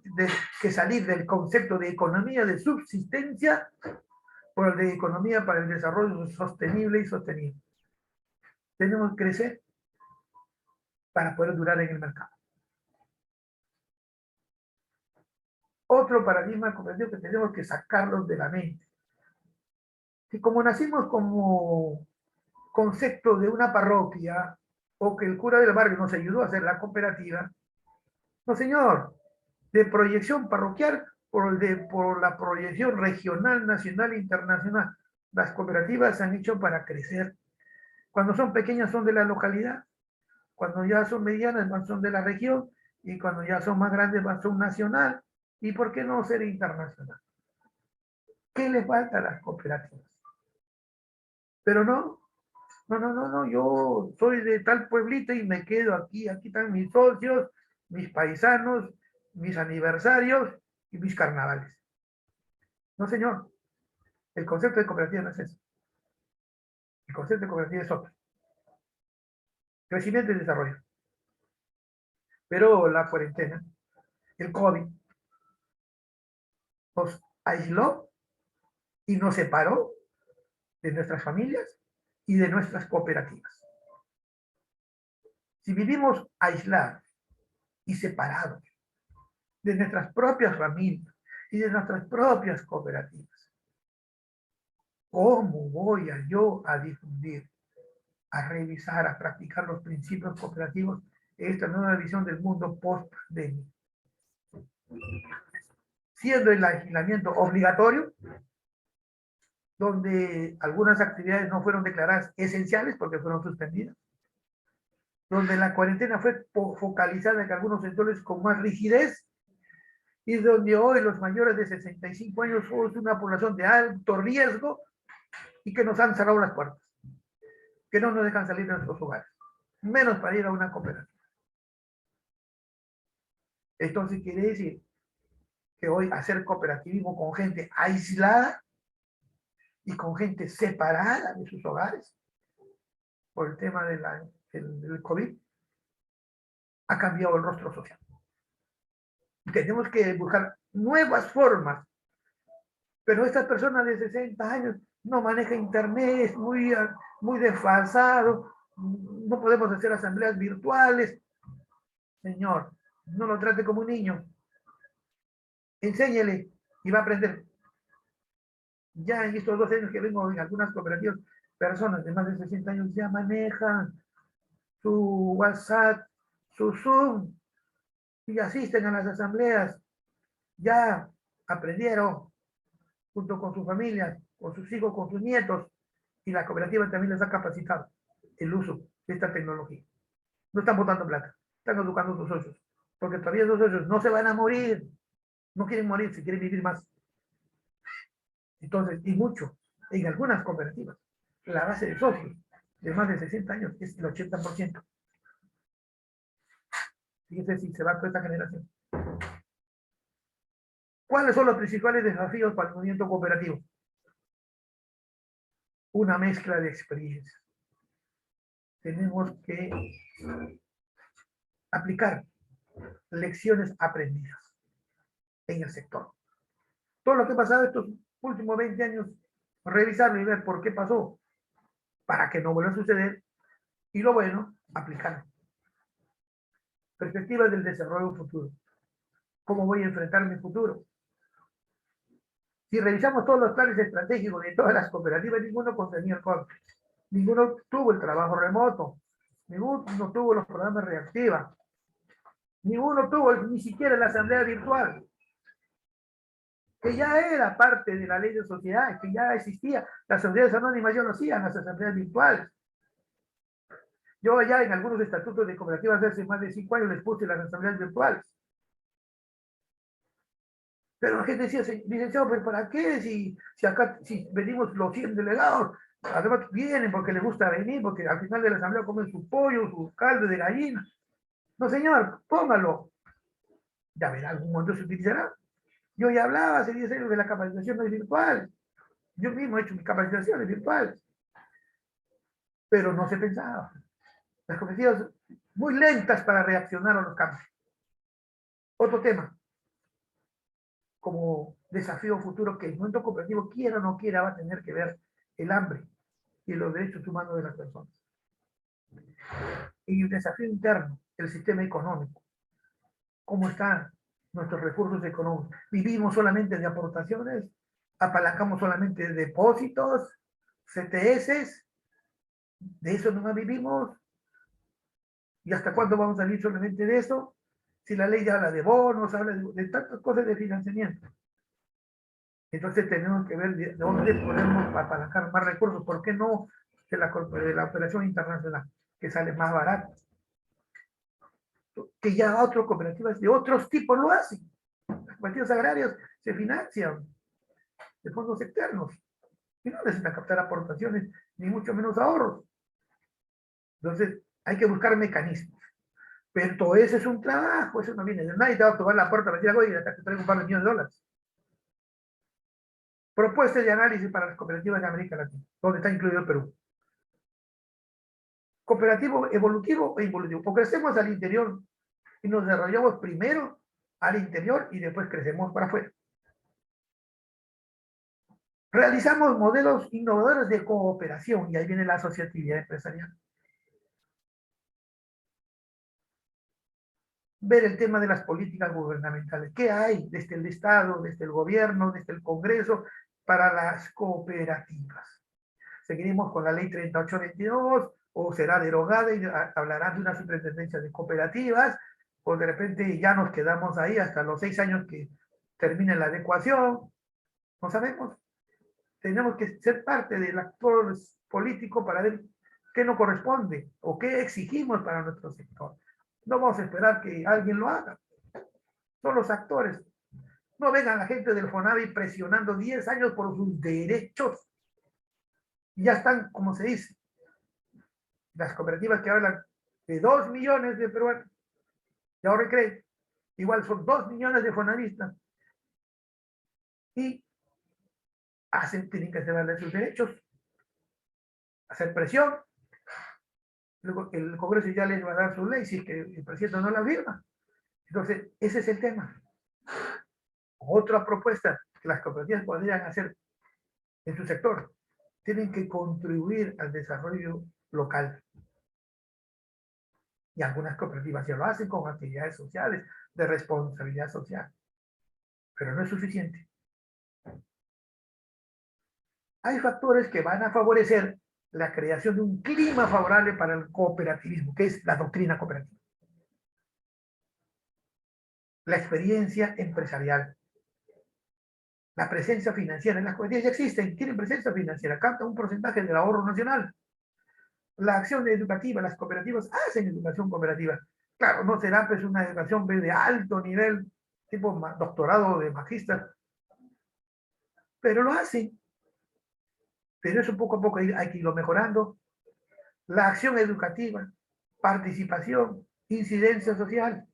S2: que salir del concepto de economía de subsistencia por el de economía para el desarrollo sostenible y sostenible. Tenemos que crecer para poder durar en el mercado. otro paradigma cooperativo que tenemos que sacarlos de la mente. Si como nacimos como concepto de una parroquia, o que el cura del barrio nos ayudó a hacer la cooperativa, no señor, de proyección parroquial por la proyección regional, nacional e internacional. Las cooperativas se han hecho para crecer. Cuando son pequeñas son de la localidad, cuando ya son medianas son de la región, y cuando ya son más grandes son nacional, y por qué no ser internacional. ¿Qué le falta a las cooperativas? Pero no, yo soy de tal pueblito y me quedo aquí están mis socios, mis paisanos, mis aniversarios y mis carnavales. No, señor, el concepto de cooperativa no es eso. El concepto de cooperativa es otro. Crecimiento y desarrollo. Pero la cuarentena, el COVID, nos aisló y nos separó de nuestras familias y de nuestras cooperativas. Si vivimos aislados y separados de nuestras propias familias y de nuestras propias cooperativas, ¿cómo voy yo a difundir, a revisar, a practicar los principios cooperativos en esta nueva visión del mundo post-pandemia? Siendo el aislamiento obligatorio, donde algunas actividades no fueron declaradas esenciales porque fueron suspendidas, donde la cuarentena fue focalizada en algunos sectores con más rigidez, y donde hoy los mayores de 65 años somos una población de alto riesgo y que nos han cerrado las puertas, que no nos dejan salir de nuestros hogares, menos para ir a una cooperativa. Entonces quiere decir que hoy hacer cooperativismo con gente aislada y con gente separada de sus hogares por el tema del COVID ha cambiado el rostro social. Tenemos que buscar nuevas formas, pero estas personas de 60 años no manejan internet, es muy desfasado, no podemos hacer asambleas virtuales. Señor, no lo trate como un niño, enséñele y va a aprender. Ya en estos 2 años que vengo en algunas cooperativas, personas de más de 60 años ya manejan su WhatsApp, su Zoom, y asisten a las asambleas, ya aprendieron junto con sus familias, con sus hijos, con sus nietos, y la cooperativa también les ha capacitado el uso de esta tecnología. No están botando plata, están educando a sus socios, porque todavía esos socios no se van a morir, no quieren morir, si quieren vivir más. Entonces, y mucho, en algunas cooperativas, la base de socios de más de 60 años es el 80%. Fíjense si se va toda esta generación. ¿Cuáles son los principales desafíos para el movimiento cooperativo? Una mezcla de experiencias. Tenemos que aplicar lecciones aprendidas en el sector. Todo lo que ha pasado estos últimos 20 años, revisarlo y ver por qué pasó, para que no vuelva a suceder, y lo bueno, aplicarlo. Perspectivas del desarrollo futuro. ¿Cómo voy a enfrentar mi futuro? Si revisamos todos los planes estratégicos de todas las cooperativas, ninguno contenía el COVID. Ninguno tuvo el trabajo remoto. Ninguno tuvo los programas reactivos. Ninguno tuvo ni siquiera la asamblea virtual, que ya era parte de la ley de sociedad, que ya existía. Las sociedades anónimas ya lo hacían, las asambleas virtuales. Yo ya en algunos estatutos de cooperativas de hace más de 5 años les puse las asambleas virtuales. Pero la gente decía, licenciado, ¿pero para qué? Si venimos los 100 delegados, además vienen porque les gusta venir, porque al final de la asamblea comen su pollo, su caldo de gallina. No, señor, póngalo. Ya verá, algún momento se utilizará. Yo ya hablaba hace 10 años de la capacitación no virtual. Yo mismo he hecho mis capacitaciones virtuales. Pero no se pensaba. Las cooperativas muy lentas para reaccionar a los cambios. Otro tema, como desafío futuro que el mundo cooperativo, quiera o no quiera, va a tener que ver el hambre y los derechos humanos de las personas. Y el desafío interno, el sistema económico. ¿Cómo está nuestros recursos económicos. Vivimos solamente de aportaciones, apalancamos solamente de depósitos, CTS, de eso no vivimos. ¿Y hasta cuándo vamos a vivir solamente de eso? Si la ley habla de bonos, habla de tantas cosas de financiamiento. Entonces tenemos que ver de dónde podemos apalancar más recursos. ¿Por qué no de la operación internacional, que sale más barato? Que ya otras cooperativas de otros tipos lo hacen. Las cooperativas agrarias se financian de fondos externos y no necesitan captar aportaciones, ni mucho menos ahorros. Entonces, hay que buscar mecanismos. Pero todo eso es un trabajo, eso no viene de nadie, te va a tomar la puerta, decir algo y acá te traigo un par de millones de dólares. Propuestas de análisis para las cooperativas de América Latina, donde está incluido el Perú. Cooperativo evolutivo e involutivo. O crecemos al interior y nos desarrollamos primero al interior y después crecemos para afuera. Realizamos modelos innovadores de cooperación y ahí viene la asociatividad empresarial. Ver el tema de las políticas gubernamentales. ¿Qué hay desde el Estado, desde el gobierno, desde el Congreso para las cooperativas? ¿Seguiremos con la ley 3822 o será derogada y hablarán de una superintendencia de cooperativas? O de repente ya nos quedamos ahí hasta los 6 años que termine la adecuación. No sabemos. Tenemos que ser parte del actor político para ver qué nos corresponde o qué exigimos para nuestro sector. No vamos a esperar que alguien lo haga. Son los actores. No vengan la gente del FONAVI presionando 10 años por sus derechos. Y ya están, como se dice, las cooperativas que hablan de 2 millones de peruanos, de ahorro y crédito, igual son 2 millones de fonavistas. Y tienen que hacer sus derechos, hacer presión. Luego el Congreso ya les va a dar su ley si es que el presidente no la firma. Entonces, ese es el tema. Otra propuesta que las cooperativas podrían hacer en su sector, tienen que contribuir al desarrollo local. Y algunas cooperativas ya lo hacen con actividades sociales, de responsabilidad social. Pero no es suficiente. Hay factores que van a favorecer la creación de un clima favorable para el cooperativismo, que es la doctrina cooperativa. La experiencia empresarial. La presencia financiera. En las cooperativas ya existen, tienen presencia financiera, captan un porcentaje del ahorro nacional. La acción educativa, las cooperativas hacen educación cooperativa. Claro, no será pues una educación de alto nivel, tipo doctorado de magíster, pero lo hacen. Pero eso poco a poco hay que irlo mejorando. La acción educativa, participación, incidencia social.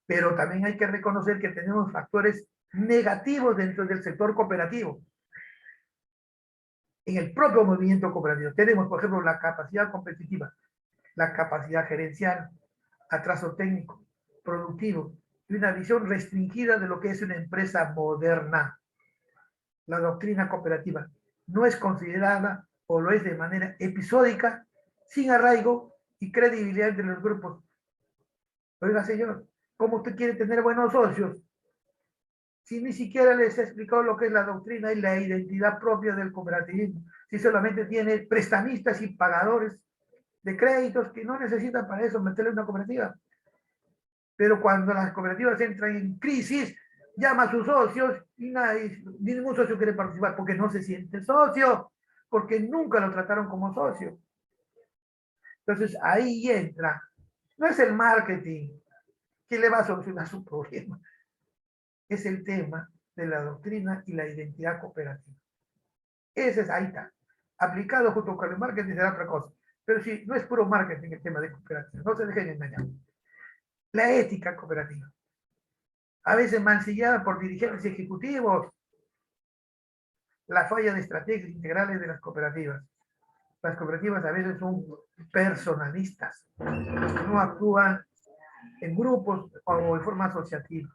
S2: Pero también hay que reconocer que tenemos factores negativos dentro del sector cooperativo. En el propio movimiento cooperativo tenemos, por ejemplo, la capacidad competitiva, la capacidad gerencial, atraso técnico, productivo, y una visión restringida de lo que es una empresa moderna. La doctrina cooperativa no es considerada o lo es de manera episódica, sin arraigo y credibilidad entre los grupos. Oiga, señor, ¿cómo usted quiere tener buenos socios si ni siquiera les ha explicado lo que es la doctrina y la identidad propia del cooperativismo? Si solamente tiene prestamistas y pagadores de créditos que no necesitan para eso meterle una cooperativa. Pero cuando las cooperativas entran en crisis, llama a sus socios y ningún socio quiere participar porque no se siente socio, porque nunca lo trataron como socio. Entonces ahí entra. No es el marketing que le va a solucionar su problema. Es el tema de la doctrina y la identidad cooperativa. Ese es ahí está. Aplicado junto con el marketing será otra cosa. Pero sí, no es puro marketing el tema de cooperativa. No se dejen engañar. La ética cooperativa. A veces mancillada por dirigentes ejecutivos. La falla de estrategias integrales de las cooperativas. Las cooperativas a veces son personalistas. No actúan en grupos o de forma asociativa.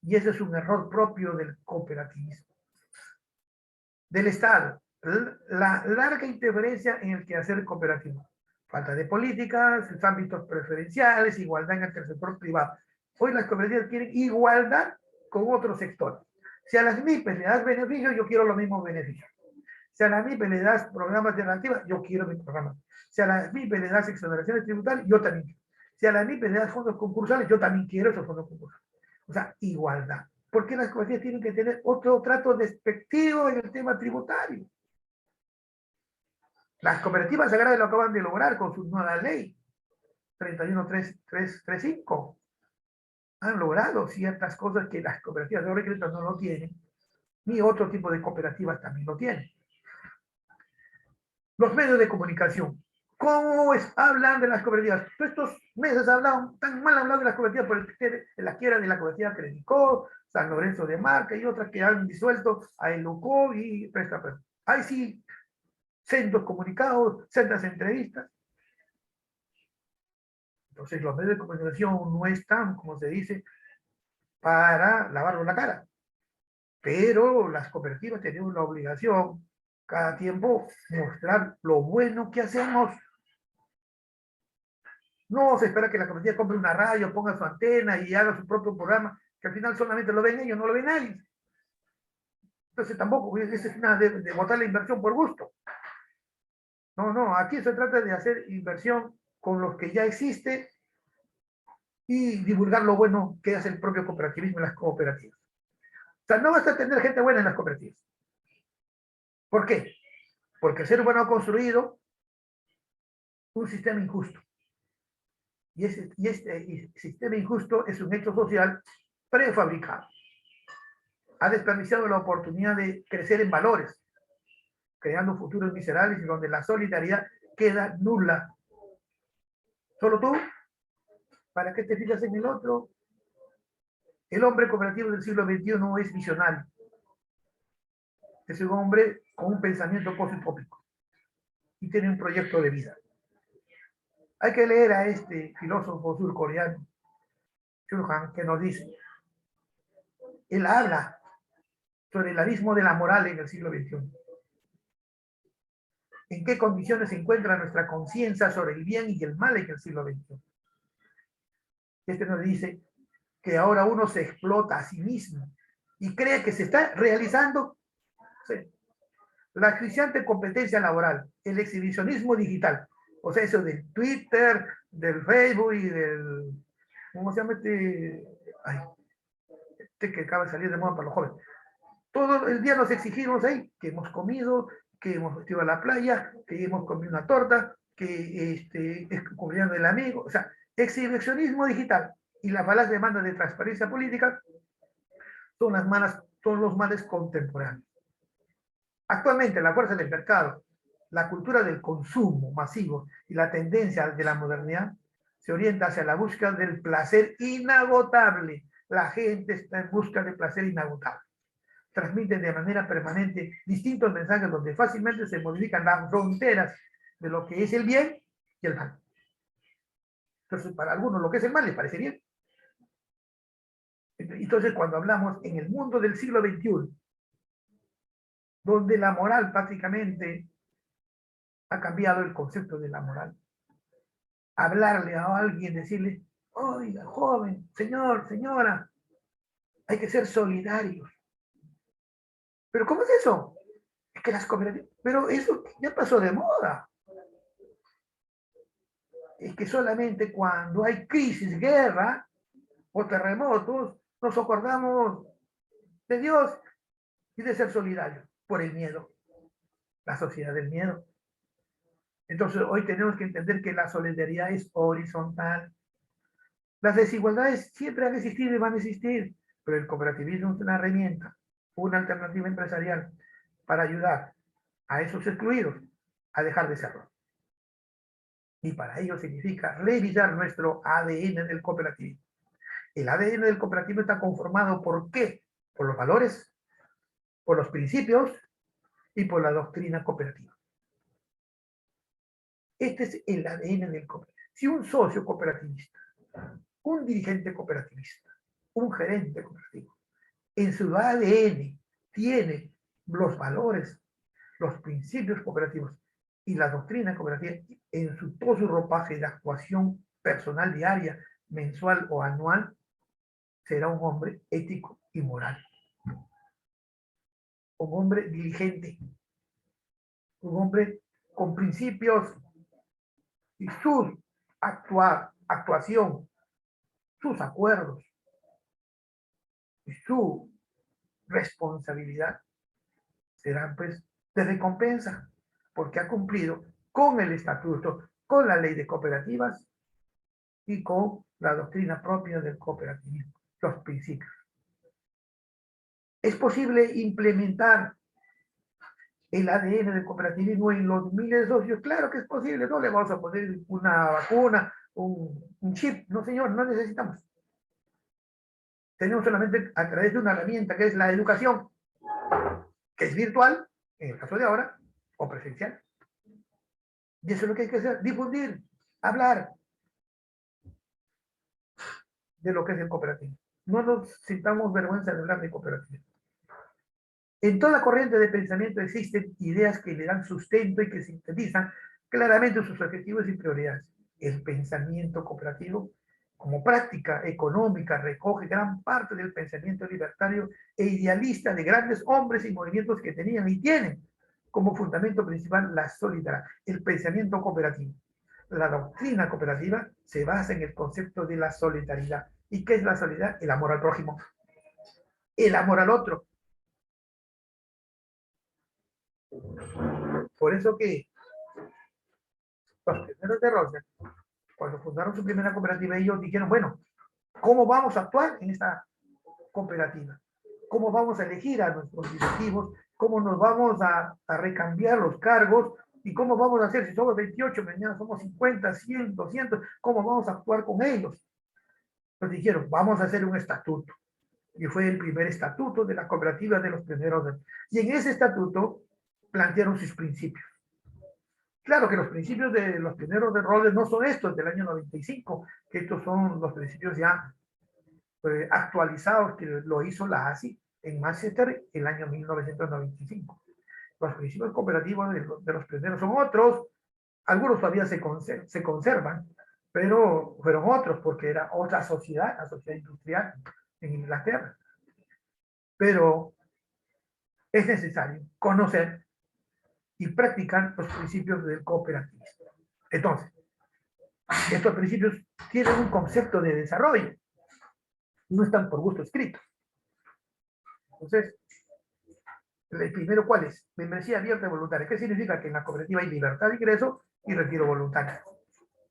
S2: Y ese es un error propio del cooperativismo. Del Estado, la larga interferencia en el quehacer cooperativo. Falta de políticas, ámbitos preferenciales, igualdad entre el sector privado. Hoy las cooperativas quieren igualdad con otros sectores. Si a las MIPES le das beneficios, yo quiero los mismos beneficios. Si a las MIPES le das programas alternativos, yo quiero mi programa. Si a las MIPES le das exoneraciones tributarias, yo también quiero. Si a las MIPES le das fondos concursales, yo también quiero esos fondos concursales. O sea, igualdad. ¿Por qué las cooperativas tienen que tener otro trato despectivo en el tema tributario? Las cooperativas sagradas lo acaban de lograr con su nueva ley, 31335. Han logrado ciertas cosas que las cooperativas de ahorro y crédito no lo tienen, ni otro tipo de cooperativas también lo tienen. Los medios de comunicación. ¿Cómo hablan de las cooperativas? Todos estos meses hablaron, tan mal hablado de las cooperativas por la quiebra de la cooperativa Credicó, San Lorenzo de Marca y otras que han disuelto a Elucó y Presta. Ahí sí, centros comunicados, centras entrevistas. Entonces los medios de comunicación no están, como se dice, para lavarnos la cara. Pero las cooperativas tenemos la obligación cada tiempo mostrar lo bueno que hacemos. No se espera que la cooperativa compre una radio, ponga su antena y haga su propio programa, que al final solamente lo ven ellos, no lo ve nadie. Entonces tampoco es nada de botar la inversión por gusto. No, aquí se trata de hacer inversión con los que ya existe y divulgar lo bueno que hace el propio cooperativismo en las cooperativas. O sea, no basta tener gente buena en las cooperativas. ¿Por qué? Porque el ser humano ha construido un sistema injusto. Y este sistema injusto es un hecho social prefabricado. Ha desperdiciado la oportunidad de crecer en valores, creando futuros miserables y donde la solidaridad queda nula. Solo tú, ¿para qué te fijas en el otro? El hombre cooperativo del siglo XXI no es visionario. Es un hombre con un pensamiento post-utópico y tiene un proyecto de vida. Hay que leer a este filósofo surcoreano, Chul Han, que nos dice, él habla sobre el abismo de la moral en el siglo XXI. ¿En qué condiciones se encuentra nuestra conciencia sobre el bien y el mal en el siglo XXI? Este nos dice que ahora uno se explota a sí mismo y cree que se está realizando la asfixiante competencia laboral, el exhibicionismo digital, o sea, eso del Twitter, del Facebook y del, ¿cómo se llama este que acaba de salir de moda para los jóvenes? Todo el día nos exigimos ahí que hemos comido, que hemos ido a la playa, que hemos comido una torta, que es cumpleaños del amigo, o sea, exhibicionismo digital y la falaz demanda de transparencia política son los males contemporáneos. Actualmente, la fuerza del mercado, la cultura del consumo masivo y la tendencia de la modernidad se orienta hacia la búsqueda del placer inagotable. La gente está en busca de placer inagotable. Transmiten de manera permanente distintos mensajes donde fácilmente se modifican las fronteras de lo que es el bien y el mal. Entonces, para algunos lo que es el mal les parece bien. Entonces, cuando hablamos en el mundo del siglo XXI, donde la moral prácticamente ha cambiado el concepto de la moral. Hablarle a alguien, decirle, oiga, joven, señor, señora, hay que ser solidarios. ¿Pero cómo es eso? Es que las cooperativas, pero eso ya pasó de moda. Es que solamente cuando hay crisis, guerra o terremotos, nos acordamos de Dios y de ser solidarios por el miedo. La sociedad del miedo. Entonces, hoy tenemos que entender que la solidaridad es horizontal. Las desigualdades siempre han existido y van a existir, pero el cooperativismo es una herramienta, una alternativa empresarial para ayudar a esos excluidos a dejar de serlo. Y para ello significa revisar nuestro ADN del cooperativismo. El ADN del cooperativismo está conformado ¿por qué? Por los valores, por los principios y por la doctrina cooperativa. Este es el ADN del cooperativismo. Si un socio cooperativista, un dirigente cooperativista, un gerente cooperativo, en su ADN tiene los valores, los principios cooperativos y la doctrina cooperativa en todo su ropaje de actuación personal diaria, mensual o anual, será un hombre ético y moral, un hombre diligente, un hombre con principios y su actuación, sus acuerdos y su responsabilidad serán pues de recompensa, porque ha cumplido con el estatuto, con la ley de cooperativas y con la doctrina propia del cooperativismo, los principios. ¿Es posible implementar el ADN del cooperativismo en los miles de socios? Claro que es posible, no le vamos a poner una vacuna, un chip, no señor, no necesitamos. Tenemos solamente a través de una herramienta que es la educación, que es virtual, en el caso de ahora, o presencial. Y eso es lo que hay que hacer, difundir, hablar de lo que es el cooperativismo. No nos sintamos vergüenza de hablar de cooperativismo. En toda corriente de pensamiento existen ideas que le dan sustento y que sintetizan claramente sus objetivos y prioridades. El pensamiento cooperativo, como práctica económica, recoge gran parte del pensamiento libertario e idealista de grandes hombres y movimientos que tenían y tienen como fundamento principal la solidaridad, el pensamiento cooperativo. La doctrina cooperativa se basa en el concepto de la solidaridad. ¿Y qué es la solidaridad? El amor al prójimo, el amor al otro. Por eso que los primeros de Rosa, cuando fundaron su primera cooperativa, ellos dijeron, bueno, ¿cómo vamos a actuar en esta cooperativa? ¿Cómo vamos a elegir a nuestros directivos? ¿Cómo nos vamos a recambiar los cargos? ¿Y cómo vamos a hacer si somos 28, mañana somos 50, 100, 200? ¿Cómo vamos a actuar con ellos? Pues dijeron, vamos a hacer un estatuto. Y fue el primer estatuto de la cooperativa de los primeros. Y en ese estatuto plantearon sus principios. Claro que los principios de los primeros de Rhodes no son estos del año 95, que estos son los principios ya actualizados que lo hizo la ASI en Manchester en el año 1995. Los principios cooperativos de los primeros son otros, algunos todavía se conservan, pero fueron otros porque era otra sociedad, la sociedad industrial en Inglaterra. Pero es necesario conocer y practicar los principios del cooperativismo. Entonces, estos principios tienen un concepto de desarrollo, no están por gusto escritos. Entonces, el primero, ¿cuál es? Membresía abierta y voluntaria. ¿Qué significa? Que en la cooperativa hay libertad de ingreso y retiro voluntario.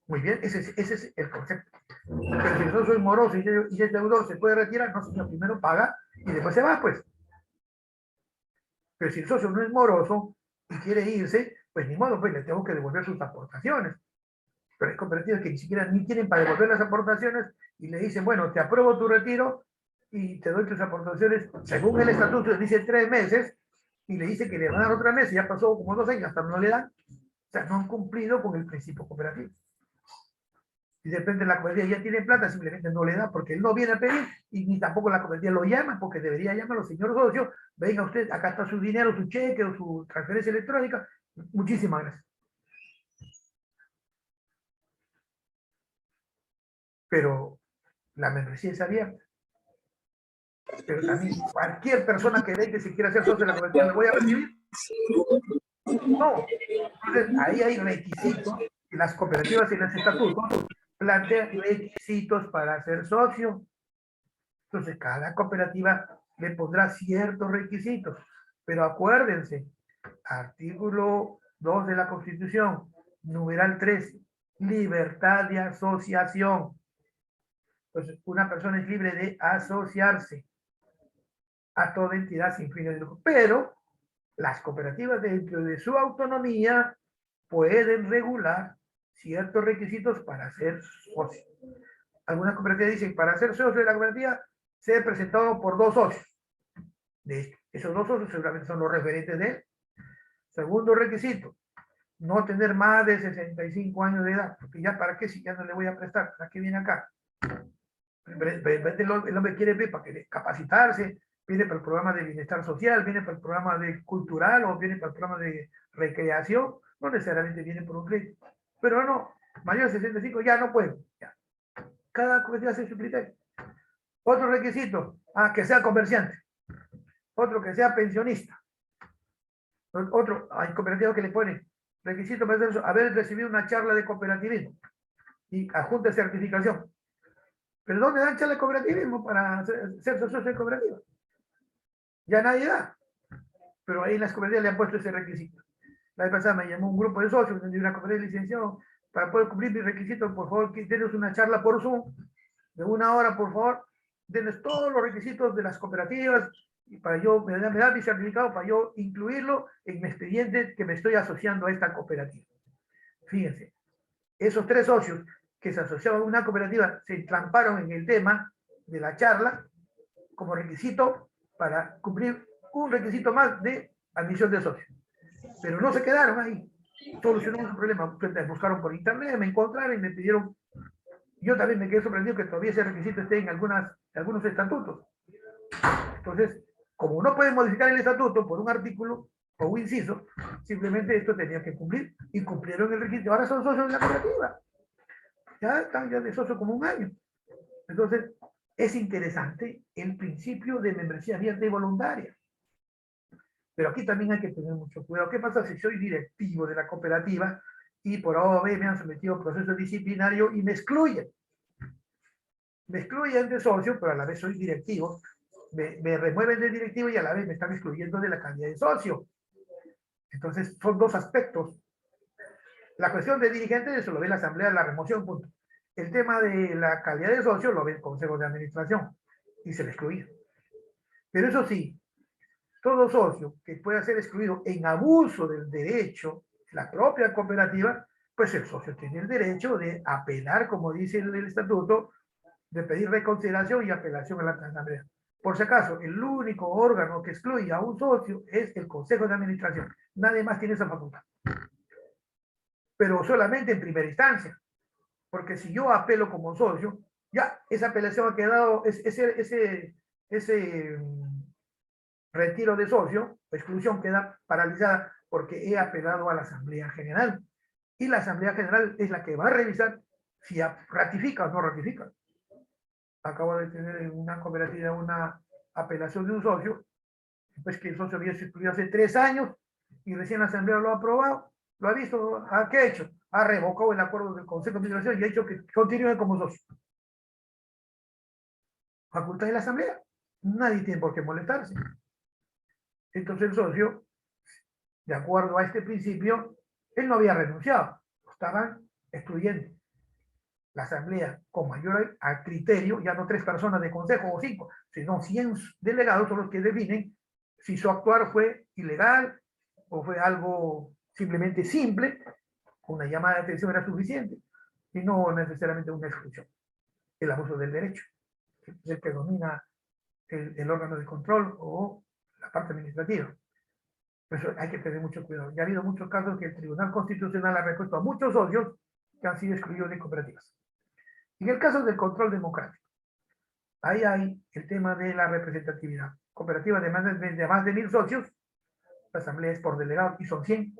S2: Muy bien, ese es el concepto. Pero si yo soy moroso y es deudor, ¿se puede retirar? No, señor, primero paga y después se va, pues. Pero si el socio no es moroso y quiere irse, pues ni modo, pues le tengo que devolver sus aportaciones. Pero hay cooperativas que ni siquiera ni tienen para devolver las aportaciones y le dicen, bueno, te apruebo tu retiro y te doy tus aportaciones, según el estatuto dice 3 meses, y le dice que le van a dar otra mes, y ya pasó como 2 años, hasta no le dan. O sea, no han cumplido con el principio cooperativo. Y de repente la cooperativa ya tiene plata, simplemente no le da, porque él no viene a pedir, y ni tampoco la cooperativa lo llama, porque debería llamarlo, señor socio, venga usted, acá está su dinero, su cheque o su transferencia electrónica. Muchísimas gracias. Pero la membresía es abierta. Pero también cualquier persona que venga y se quiera hacer socio de la cooperativa, ¿me voy a recibir? No. Entonces, ahí hay requisitos, y las cooperativas y los estatutos plantean requisitos para ser socio. Entonces, cada cooperativa le pondrá ciertos requisitos. Pero acuérdense, artículo 2 de la Constitución, numeral 3, libertad de asociación. Entonces, una persona es libre de asociarse a toda entidad sin fines de lucro. Pero las cooperativas, dentro de su autonomía, pueden regular ciertos requisitos para ser socio. Algunas cooperativas dicen, para ser socio de la cooperativa, ser presentado por 2 socios. Esos 2 socios seguramente son los referentes de él. Segundo requisito, no tener más de 65 años de edad, porque ya para qué si ya no le voy a prestar, ¿para qué viene acá? El hombre quiere ver para capacitarse, viene para el programa de bienestar social, viene para el programa de cultural o viene para el programa de recreación, no necesariamente viene por un crédito. Pero no, mayor de 65 ya no puede. Ya. Cada cooperativa hace su criterio. Otro requisito, que sea comerciante. Otro, que sea pensionista. Otro, hay cooperativas que le ponen requisito para eso, haber recibido una charla de cooperativismo y adjunta certificación. ¿Pero dónde dan charla de cooperativismo para ser socio de cooperativa? Ya nadie da. Pero ahí las cooperativas le han puesto ese requisito. La vez pasada me llamó un grupo de socios de una cooperativa licenciado, para poder cumplir mis requisitos, por favor, que denos una charla por Zoom de 1 hora, por favor, denos todos los requisitos de las cooperativas y para yo, me da mi certificado para yo incluirlo en mi expediente que me estoy asociando a esta cooperativa. Fíjense, esos 3 socios que se asociaban a una cooperativa se entramparon en el tema de la charla como requisito para cumplir un requisito más de admisión de socios. Pero no se quedaron ahí. Solucionaron su problema. Me buscaron por internet, me encontraron y me pidieron. Yo también me quedé sorprendido que todavía ese requisito esté en algunos estatutos. Entonces, como no pueden modificar el estatuto por un artículo o un inciso, simplemente esto tenía que cumplir y cumplieron el requisito. Ahora son socios de la cooperativa. Ya están ya de socio como 1 año. Entonces, es interesante el principio de membresía abierta y voluntaria. Pero aquí también hay que tener mucho cuidado. ¿Qué pasa si soy directivo de la cooperativa y por A o B me han sometido a un proceso disciplinario y me excluyen? Me excluyen de socio, pero a la vez soy directivo. Me remueven de directivo y a la vez me están excluyendo de la calidad de socio. Entonces, son 2 aspectos. La cuestión de dirigente, eso lo ve la asamblea, la remoción, punto. El tema de la calidad de socio lo ve el consejo de administración y se le excluye. Pero eso sí, todo socio que pueda ser excluido en abuso del derecho de la propia cooperativa, pues el socio tiene el derecho de apelar, como dice el estatuto, de pedir reconsideración y apelación a la asamblea. Por si acaso, el único órgano que excluye a un socio es el consejo de administración. Nadie más tiene esa facultad. Pero solamente en primera instancia. Porque si yo apelo como socio, ya esa apelación ha quedado, ese retiro de socio, exclusión, queda paralizada porque he apelado a la Asamblea General. Y la Asamblea General es la que va a revisar si ratifica o no ratifica. Acabo de tener en una cooperativa una apelación de un socio, pues que el socio había sido excluido hace 3 años y recién la Asamblea lo ha aprobado, lo ha visto, ¿qué ha hecho? Ha revocado el acuerdo del Consejo de Administración y ha hecho que continúe como socio. Facultad de la Asamblea. Nadie tiene por qué molestarse. Entonces el socio, de acuerdo a este principio, él no había renunciado, lo estaban excluyendo. La asamblea, con mayor criterio, ya no 3 personas de consejo o 5, sino 100 delegados son los que definen si su actuar fue ilegal o fue algo simplemente simple, una llamada de atención era suficiente, y no necesariamente una exclusión. El abuso del derecho, es el que domina el órgano de control o la parte administrativa. Por eso hay que tener mucho cuidado. Ya ha habido muchos casos que el Tribunal Constitucional ha repuesto a muchos socios que han sido excluidos de cooperativas. En el caso del control democrático, ahí hay el tema de la representatividad. Cooperativa de más de 1000 socios, la asamblea es por delegado y son 100.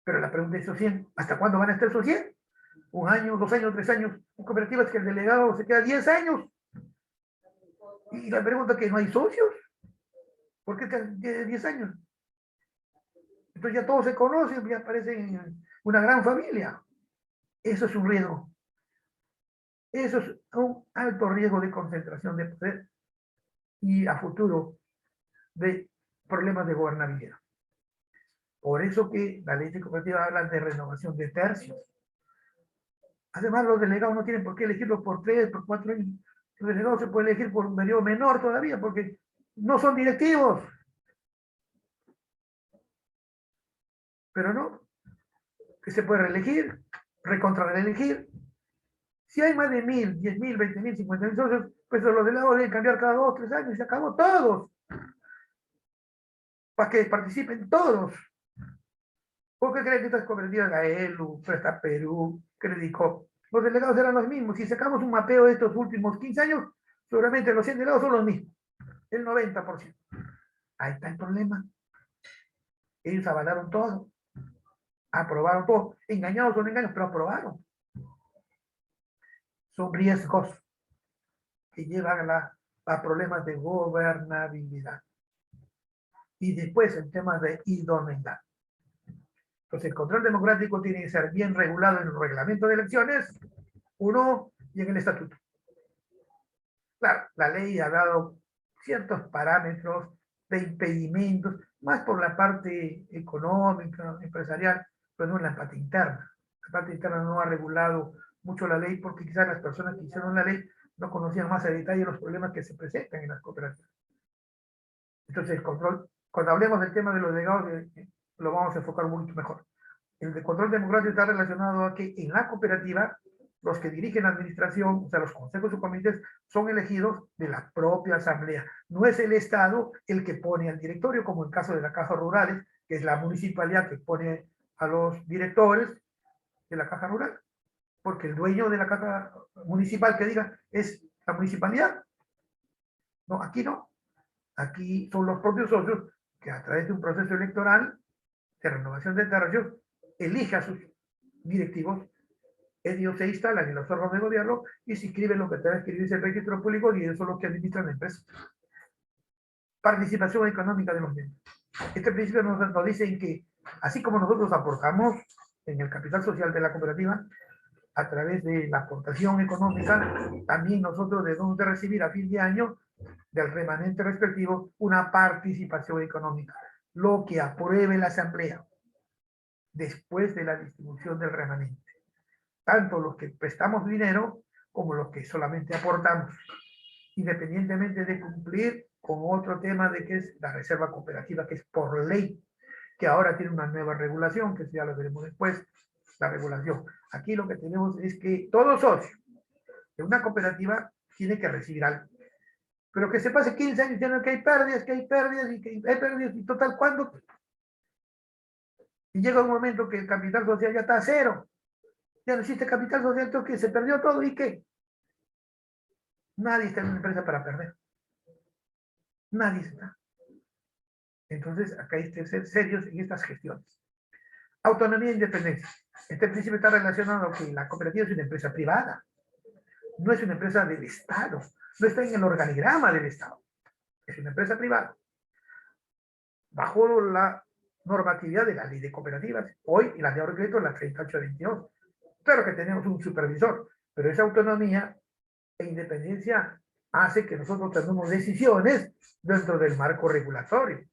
S2: Pero la pregunta es, ¿esos 100? ¿Hasta cuándo van a estar esos 100? 1 año, 2 años, 3 años. En cooperativas que el delegado se queda 10 años. Y la pregunta es que no hay socios. ¿Por qué 10 años? Entonces ya todos se conocen, ya parecen una gran familia. Eso es un riesgo. Eso es un alto riesgo de concentración de poder y a futuro de problemas de gobernabilidad. Por eso que la ley de cooperativa habla de renovación de tercios. Además, los delegados no tienen por qué elegirlos por 3, por 4 años. Los delegados se pueden elegir por un periodo menor todavía, porque no son directivos. Pero no, que se puede reelegir, recontra-reelegir. Si hay más de 1000, 10.000, 20.000, 50.000 socios, pues los delegados deben cambiar cada 2, 3 años y se acabó todos. Para que participen todos. ¿Por qué creen que estas cooperativas, Gaelu, Presta Perú, Credicop, los delegados eran los mismos? Si sacamos un mapeo de estos últimos 15 años, seguramente los 100 delegados son los mismos, el 90%. Ahí está el problema. Ellos avalaron todo, aprobaron todo, engañados o no engañados, pero aprobaron. Son riesgos. que llevan a problemas de gobernabilidad. Y después en temas de idoneidad. Entonces el control democrático tiene que ser bien regulado en el reglamento de elecciones, uno, y en el estatuto. Claro, la ley ha dado ciertos parámetros de impedimentos, más por la parte económica, empresarial, pero no en la parte interna. La parte interna no ha regulado mucho la ley porque quizás las personas que hicieron la ley no conocían más a detalle los problemas que se presentan en las cooperativas. Entonces el control, cuando hablemos del tema de los delegados, lo vamos a enfocar mucho mejor. El de control democrático está relacionado a que en la cooperativa los que dirigen la administración, o sea, los consejos o comités, son elegidos de la propia asamblea. No es el Estado el que pone al directorio, como en el caso de las cajas rurales, que es la municipalidad que pone a los directores de la caja rural, porque el dueño de la caja municipal, que diga, es la municipalidad. No, aquí no. Aquí son los propios socios que a través de un proceso electoral de renovación de territorios elige a sus directivos. Ellos se instalan en los órganos de gobierno y se inscriben lo que debe escribirse el registro público y ellos son los que administran la empresa. Participación económica de los miembros. Este principio nos dice que así como nosotros aportamos en el capital social de la cooperativa a través de la aportación económica, también nosotros debemos de recibir a fin de año del remanente respectivo una participación económica, lo que apruebe la asamblea después de la distribución del remanente. Tanto los que prestamos dinero como los que solamente aportamos, independientemente de cumplir con otro tema de que es la reserva cooperativa, que es por ley, que ahora tiene una nueva regulación, que ya lo veremos después, la regulación. Aquí lo que tenemos es que todo socio de una cooperativa tiene que recibir algo. Pero que se pase 15 años diciendo que hay pérdidas, y que hay pérdidas, y total, ¿cuándo? Y llega un momento que el capital social ya está a cero. Ya no existe capital social, entonces que se perdió todo, ¿y qué? Nadie está en una empresa para perder. Nadie está. Entonces, acá hay que ser serios en estas gestiones. Autonomía e independencia. Este principio está relacionado a que la cooperativa es una empresa privada. No es una empresa del Estado. No está en el organigrama del Estado. Es una empresa privada. Bajo la normatividad de la ley de cooperativas, hoy, y la de ahora crédito, la 3822. Claro que tenemos un supervisor, pero esa autonomía e independencia hace que nosotros tomemos decisiones dentro del marco regulatorio.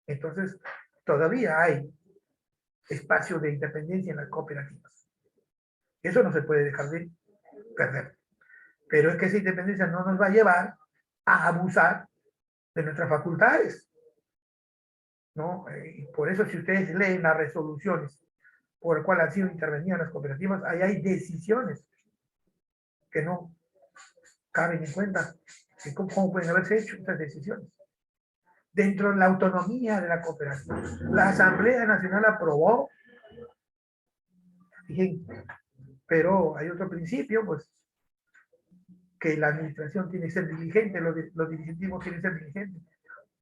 S2: Entonces, todavía hay espacio de independencia en las cooperativas. Eso no se puede dejar de perder. Pero es que esa independencia no nos va a llevar a abusar de nuestras facultades, ¿no? Y por eso, si ustedes leen las resoluciones por el cual han sido intervenidas las cooperativas, ahí hay decisiones que no caben en cuenta de cómo pueden haberse hecho estas decisiones. Dentro de la autonomía de la cooperativa, la Asamblea Nacional aprobó, pero hay otro principio, pues, que la administración tiene que ser diligente, los directivos tienen que ser diligentes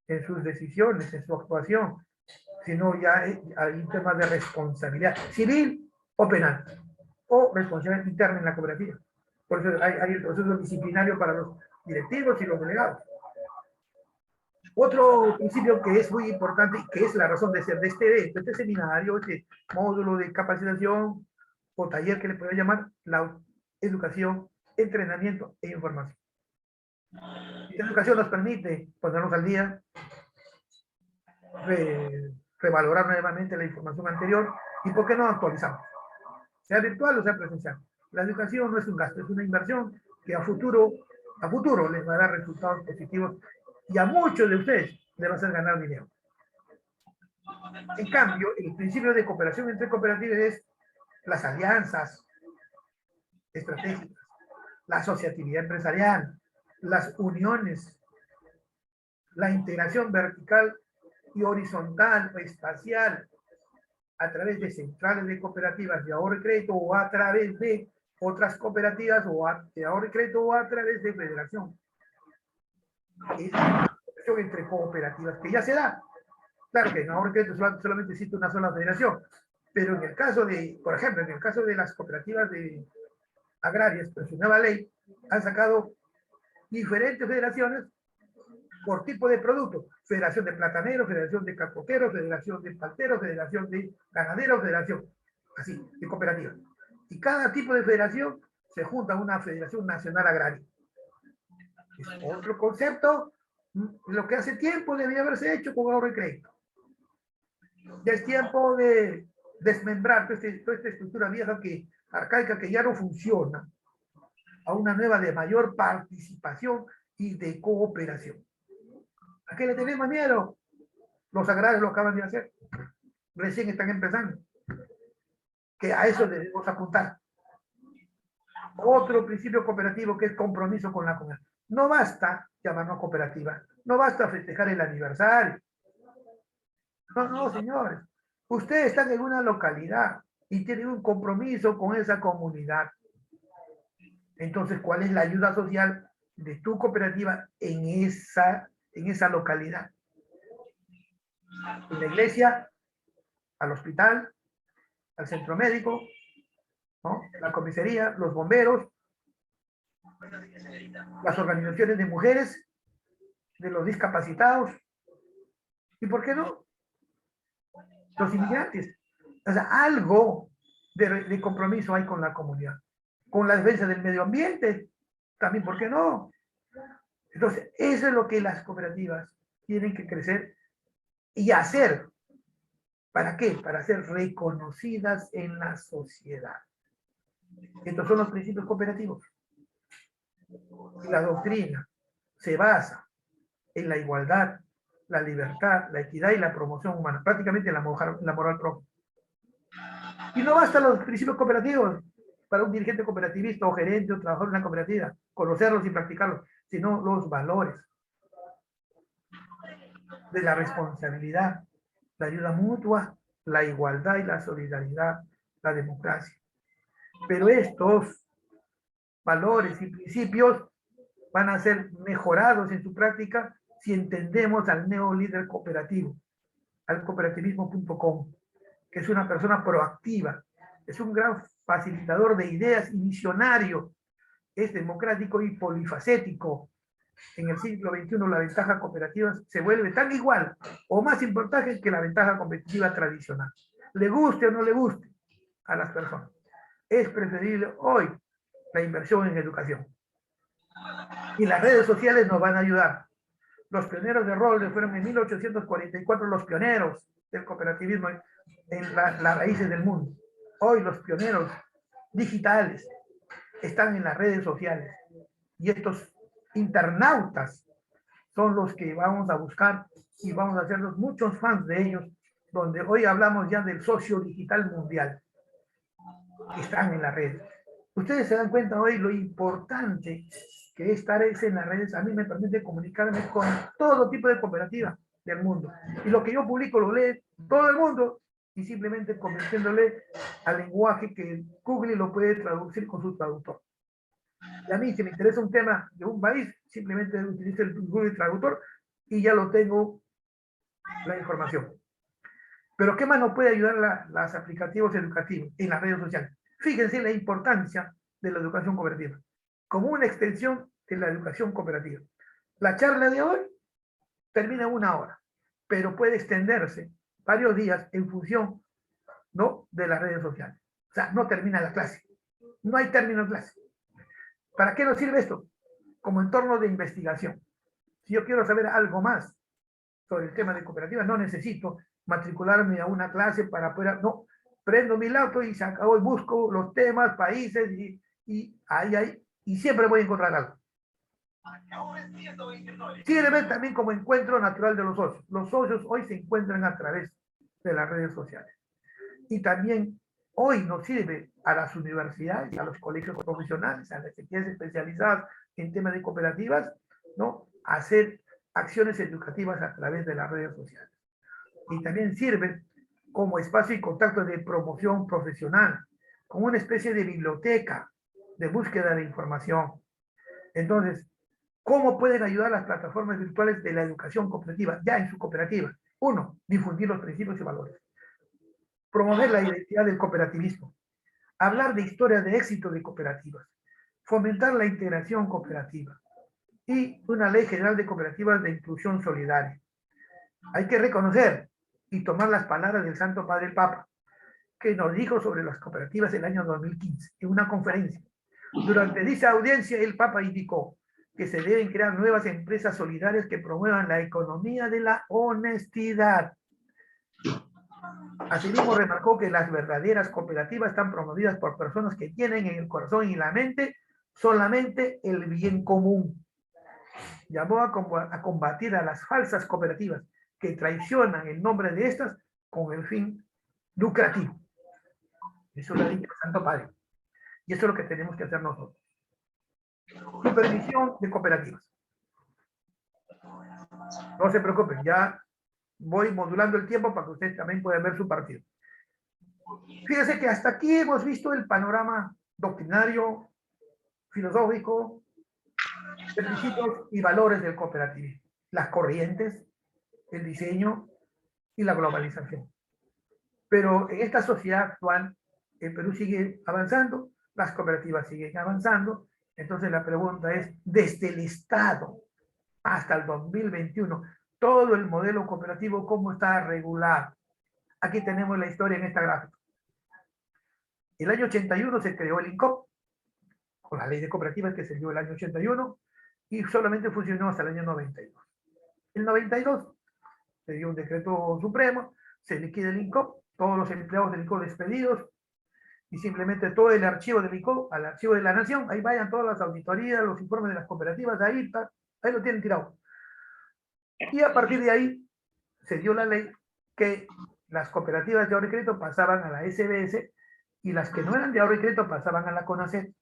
S2: en sus decisiones, en su actuación, sino ya hay un tema de responsabilidad civil o penal, o responsabilidad interna en la cooperativa. Por eso hay el proceso disciplinario para los directivos y los delegados. Otro principio que es muy importante y que es la razón de ser de este evento, este seminario, este módulo de capacitación o taller que le puedo llamar, la educación, entrenamiento e información. Esta educación nos permite ponernos al día, revalorar nuevamente la información anterior y, ¿por qué no actualizamos? Sea virtual o sea presencial. La educación no es un gasto, es una inversión que a futuro les va a dar resultados positivos y a muchos de ustedes les va a hacer ganar dinero. En cambio, el principio de cooperación entre cooperativas es las alianzas estratégicas, la asociatividad empresarial, las uniones, la integración vertical y horizontal o espacial a través de centrales de cooperativas de ahorro y crédito o a través de otras cooperativas de ahorro y crédito o a través de federación. Es la cooperación entre cooperativas que ya se da. Claro que en ahorro y crédito solamente existe una sola federación, pero en el caso de, por ejemplo, en el caso de las cooperativas agrarias, pues su nueva ley, han sacado diferentes federaciones por tipo de producto. Federación de plataneros, federación de cacoqueros, federación de palteros, federación de ganaderos, federación, así, de cooperativas. Y cada tipo de federación se junta a una Federación Nacional Agraria. Es otro concepto, lo que hace tiempo debía haberse hecho con ahorro y crédito. Ya es tiempo de desmembrar toda esta estructura vieja arcaica que ya no funciona, a una nueva de mayor participación y de cooperación. ¿A qué le tenemos miedo? Los agrarios lo acaban de hacer. Recién están empezando. Que a eso debemos apuntar. Otro principio cooperativo que es compromiso con la comunidad. No basta llamarnos cooperativa. No basta festejar el aniversario. No, señores. Ustedes están en una localidad y tienen un compromiso con esa comunidad. Entonces, ¿cuál es la ayuda social de tu cooperativa en esa localidad? En la iglesia, al hospital, al centro médico, ¿no? La comisaría, los bomberos, las organizaciones de mujeres, de los discapacitados, y ¿por qué no? Los inmigrantes. O sea, algo de compromiso hay con la comunidad. Con la defensa del medio ambiente, también, ¿por qué no? Entonces, eso es lo que las cooperativas tienen que crecer y hacer. ¿Para qué? Para ser reconocidas en la sociedad. Estos son los principios cooperativos. Y la doctrina se basa en la igualdad, la libertad, la equidad y la promoción humana, prácticamente la moral propia. Y no bastan los principios cooperativos para un dirigente cooperativista o gerente o trabajador de una cooperativa, conocerlos y practicarlos, sino los valores de la responsabilidad, la ayuda mutua, la igualdad y la solidaridad, la democracia. Pero estos valores y principios van a ser mejorados en su práctica si entendemos al neolíder cooperativo, al cooperativismo.com, que es una persona proactiva, es un gran facilitador de ideas y visionario, es democrático y polifacético. En el siglo XXI la ventaja cooperativa se vuelve tan igual o más importante que la ventaja competitiva tradicional. Le guste o no le guste a las personas. Es preferible hoy la inversión en educación. Y las redes sociales nos van a ayudar. Los pioneros de rol fueron en 1844 los pioneros del cooperativismo en las raíces del mundo. Hoy los pioneros digitales están en las redes sociales. Y estos internautas son los que vamos a buscar y vamos a hacernos muchos fans de ellos, donde hoy hablamos ya del socio digital mundial. Están en las redes. Ustedes se dan cuenta hoy lo importante que estar en las redes. A mí me permite comunicarme con todo tipo de cooperativas del mundo. Y lo que yo publico lo lee todo el mundo y simplemente convirtiéndole al lenguaje que Google lo puede traducir con su traductor. Y a mí, si me interesa un tema de un país, simplemente utilizo el Google Traductor y ya lo tengo la información. Pero ¿qué más nos puede ayudar los aplicativos educativos en las redes sociales? Fíjense la importancia de la educación cooperativa, como una extensión de la educación cooperativa. La charla de hoy termina en 1 hora, pero puede extenderse varios días en función, ¿no?, de las redes sociales. O sea, no termina la clase. No hay término de clase. ¿Para qué nos sirve esto? Como entorno de investigación. Si yo quiero saber algo más sobre el tema de cooperativas, no necesito matricularme a una clase para poder... No, prendo mi laptop y se acabó y busco los temas, países y ahí, y siempre voy a encontrar algo. Sirve también como encuentro natural de los socios. Los socios hoy se encuentran a través de las redes sociales. Y también hoy nos sirve a las universidades y a los colegios profesionales, a las entidades especializadas en temas de cooperativas, ¿no?, hacer acciones educativas a través de las redes sociales. Y también sirve como espacio y contacto de promoción profesional, como una especie de biblioteca de búsqueda de información. Entonces, ¿cómo pueden ayudar las plataformas virtuales de la educación cooperativa, ya en su cooperativa? 1, difundir los principios y valores. Promover la identidad del cooperativismo. Hablar de historias de éxito de cooperativas. Fomentar la integración cooperativa. y una ley general de cooperativas de inclusión solidaria. Hay que reconocer y tomar las palabras del Santo Padre el Papa, que nos dijo sobre las cooperativas en el año 2015, en una conferencia. Durante dicha audiencia, el Papa indicó que se deben crear nuevas empresas solidarias que promuevan la economía de la honestidad. Asimismo, remarcó que las verdaderas cooperativas están promovidas por personas que tienen en el corazón y la mente solamente el bien común. Llamó a combatir a las falsas cooperativas que traicionan el nombre de estas con el fin lucrativo. Eso lo ha dicho el Santo Padre. Y eso es lo que tenemos que hacer nosotros. Supervisión de cooperativas. No se preocupen, ya voy modulando el tiempo para que ustedes también puedan ver su partido. Fíjense que hasta aquí hemos visto el panorama doctrinario, filosófico, de principios y valores del cooperativismo, las corrientes, el diseño y la globalización. Pero en esta sociedad actual, el Perú sigue avanzando, las cooperativas siguen avanzando. Entonces la pregunta es, desde el Estado hasta el 2021, todo el modelo cooperativo, ¿cómo está regulado? Aquí tenemos la historia en esta gráfica. El año 81 se creó el INCOP, con la ley de cooperativas que se dio el año 81, y solamente funcionó hasta el año 92. El 92 se dio un decreto supremo, se liquida el INCOP, todos los empleados del INCOP despedidos, y simplemente todo el archivo del INCOP al archivo de la Nación, ahí vayan todas las auditorías, los informes de las cooperativas, ahí lo tienen tirado. Y a partir de ahí se dio la ley que las cooperativas de ahorro y crédito pasaban a la SBS y las que no eran de ahorro y crédito pasaban a la CONACET.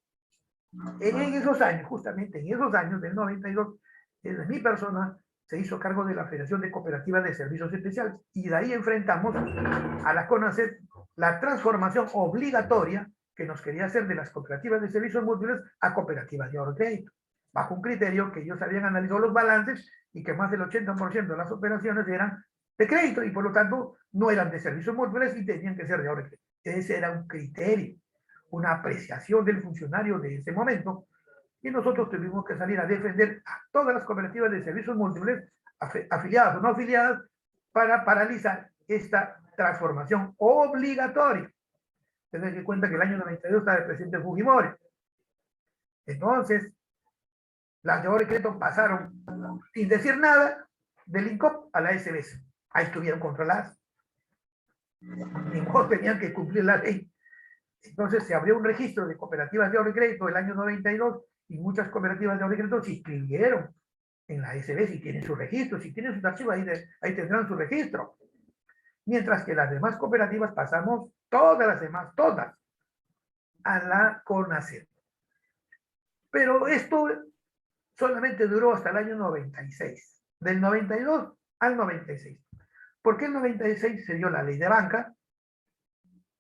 S2: En esos años, justamente en esos años del 92, desde mi persona se hizo cargo de la Federación de Cooperativas de Servicios Especiales y de ahí enfrentamos a la CONACET la transformación obligatoria que nos quería hacer de las cooperativas de servicios múltiples a cooperativas de ahorro y crédito, bajo un criterio que ellos habían analizado los balances y que más del 80% de las operaciones eran de crédito y por lo tanto no eran de servicios múltiples y tenían que ser de ahorro y crédito. Ese era un criterio, una apreciación del funcionario de ese momento, y nosotros tuvimos que salir a defender a todas las cooperativas de servicios múltiples, afiliadas o no afiliadas, para paralizar esta transformación obligatoria. Tened en cuenta que el año 92 estaba el presidente Fujimori. Entonces, las de ahorro y crédito pasaron, sin decir nada, del INCOP a la SBS. Ahí estuvieron controladas. Ni modo, tenían que cumplir la ley. Entonces se abrió un registro de cooperativas de ahorro y crédito el año 92 y muchas cooperativas de ahorro y crédito se inscribieron en la SBS y tienen su registro. Si tienen sus archivos, ahí tendrán su registro. Mientras que las demás cooperativas pasamos, todas las demás, todas, a la CONACET. Pero esto solamente duró hasta el año 96, del 92 al 96. ¿Por qué el 96 se dio la ley de banca?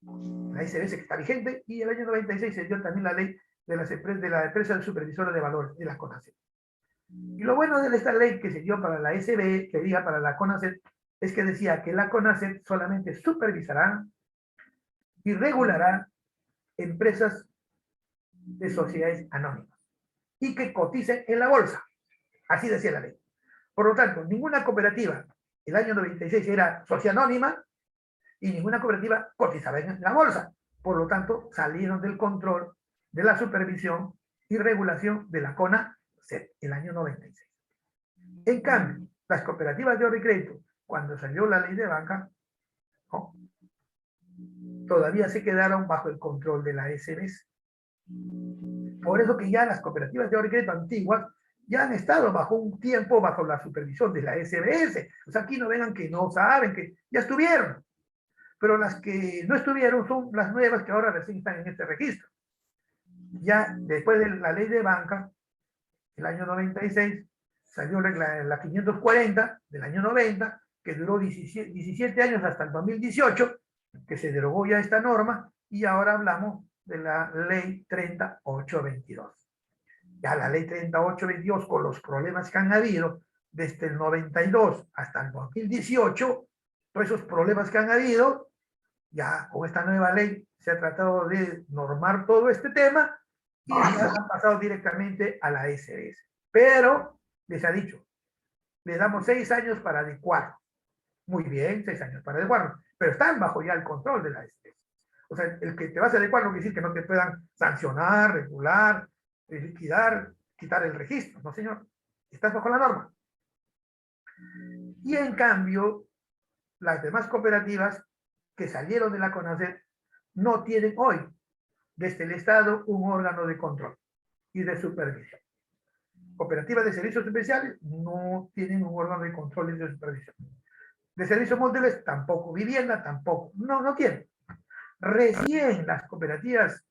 S2: La SBS que está vigente, y el año 96 se dio también la ley de la empresa supervisora de valores, de la CONACET. Y lo bueno de esta ley que se dio para la SB, que diga para la CONACET, es que decía que la CONACET solamente supervisará y regulará empresas de sociedades anónimas y que coticen en la bolsa. Así decía la ley. Por lo tanto, ninguna cooperativa el año 96 era sociedad anónima y ninguna cooperativa cotizaba en la bolsa. Por lo tanto, salieron del control de la supervisión y regulación de la CONACET el año 96. En cambio, las cooperativas de ahorro y crédito, cuando salió la ley de banca, ¿no?, todavía se quedaron bajo el control de la SBS. Por eso que ya las cooperativas de ahorro y crédito antiguas ya han estado bajo un tiempo bajo la supervisión de la SBS. O sea, aquí no vengan que no saben, que ya estuvieron. Pero las que no estuvieron son las nuevas que ahora recién están en este registro. Ya después de la ley de banca, el año 96, salió la 540 del año 90, que duró 17 años hasta el 2018, que se derogó ya esta norma, y ahora hablamos de la ley 3822. Ya la ley 3822, con los problemas que han habido desde el 92 hasta el 2018, todos esos problemas que han habido, ya con esta nueva ley se ha tratado de normar todo este tema y ya han pasado directamente a la SBS. Pero les ha dicho, les damos 6 años para adecuarlo. Muy bien, 6 años para adecuarlo, pero están bajo ya el control de la especie. O sea, el que te vas a adecuar no quiere decir que no te puedan sancionar, regular, liquidar, quitar el registro. No, señor, estás bajo la norma. Y en cambio, las demás cooperativas que salieron de la CONACET no tienen hoy, desde el Estado, un órgano de control y de supervisión. Cooperativas de servicios especiales no tienen un órgano de control y de supervisión. De servicios múltiples tampoco, vivienda tampoco, no tienen. Recién las cooperativas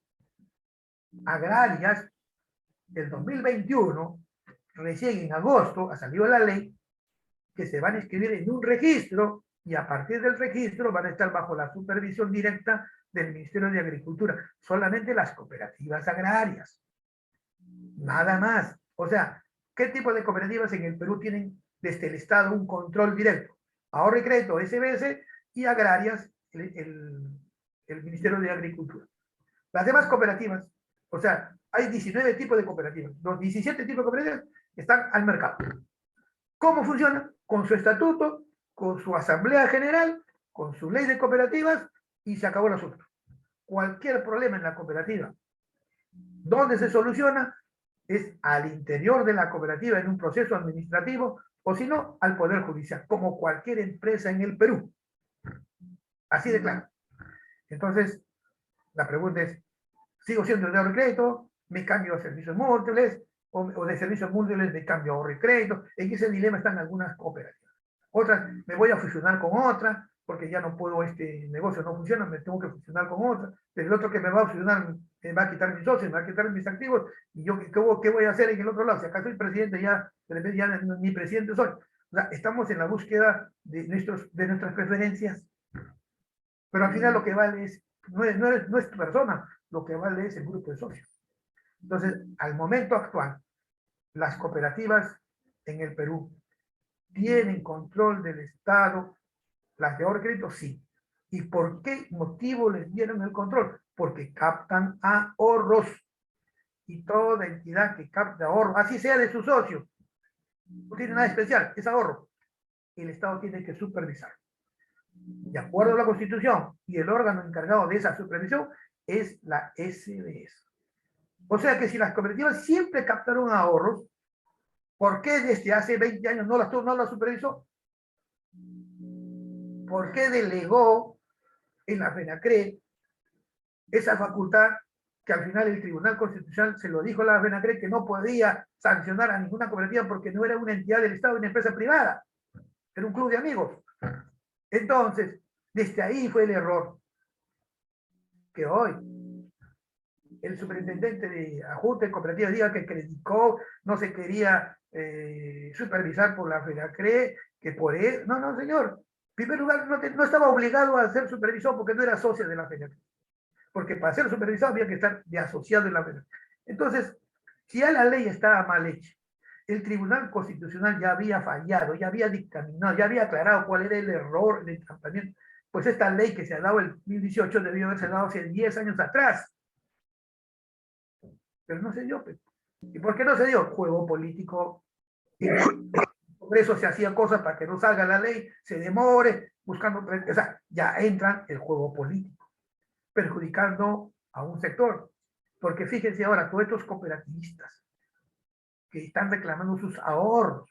S2: agrarias del 2021, recién en agosto, ha salido la ley que se van a inscribir en un registro y a partir del registro van a estar bajo la supervisión directa del Ministerio de Agricultura. Solamente las cooperativas agrarias. Nada más. O sea, ¿qué tipo de cooperativas en el Perú tienen desde el Estado un control directo? Ahorro y Crédito, SBS, y agrarias, el Ministerio de Agricultura. Las demás cooperativas, o sea, hay 19 tipos de cooperativas. Los 17 tipos de cooperativas están al mercado. ¿Cómo funciona? Con su estatuto, con su asamblea general, con su ley de cooperativas, y se acabó el asunto. Cualquier problema en la cooperativa, ¿dónde se soluciona? Es al interior de la cooperativa en un proceso administrativo, o si no, al Poder Judicial, como cualquier empresa en el Perú. Así de claro. Entonces, la pregunta es, ¿sigo siendo de ahorro y crédito? ¿Me cambio a servicios múltiples? ¿O de servicios múltiples me cambio a ahorro y crédito? En ese dilema están algunas cooperativas. Otras, me voy a fusionar con otra, porque ya no puedo, este negocio no funciona, me tengo que fusionar con otra. Pero el otro que me va a fusionar me va a quitar mis socios, me va a quitar mis activos, y yo, ¿qué voy a hacer en el otro lado? Si acá soy presidente, ya ni presidente soy. O sea, estamos en la búsqueda de nuestras preferencias. Pero al final lo que vale no es tu persona, lo que vale es el grupo de socios. Entonces, al momento actual, las cooperativas en el Perú tienen control del Estado, las de ahorro y crédito sí. ¿Y por qué motivo les dieron el control? Porque captan ahorros. Y toda entidad que capta ahorros, así sea de sus socios, no tiene nada especial, es ahorro. El Estado tiene que supervisar. De acuerdo a la Constitución, y el órgano encargado de esa supervisión es la SBS. O sea que si las cooperativas siempre captaron ahorros, ¿por qué desde hace 20 años no las supervisó? ¿Por qué delegó en la FENACRE esa facultad que al final el Tribunal Constitucional se lo dijo a la FENACRE que no podía sancionar a ninguna cooperativa porque no era una entidad del Estado, una empresa privada, era un club de amigos? Entonces, desde ahí fue el error que hoy el superintendente de Ajuste de Cooperativas diga que Credicop no se quería supervisar por la FENACRE, que por eso... No, señor. En primer lugar, no estaba obligado a ser supervisor porque no era socio de la FENACRE. Porque para ser supervisado había que estar de asociado en la FENACRE. Entonces, si ya la ley estaba mal hecha, el Tribunal Constitucional ya había fallado, ya había dictaminado, ya había aclarado cuál era el error del tratamiento, pues esta ley que se ha dado en el 2018 debió haberse dado hace 10 años atrás. Pero no se dio. ¿Y por qué no se dio? Juego político. Por eso se hacían cosas para que no salga la ley, se demore, buscando... O sea, ya entra el juego político, perjudicando a un sector. Porque fíjense ahora, todos estos cooperativistas que están reclamando sus ahorros,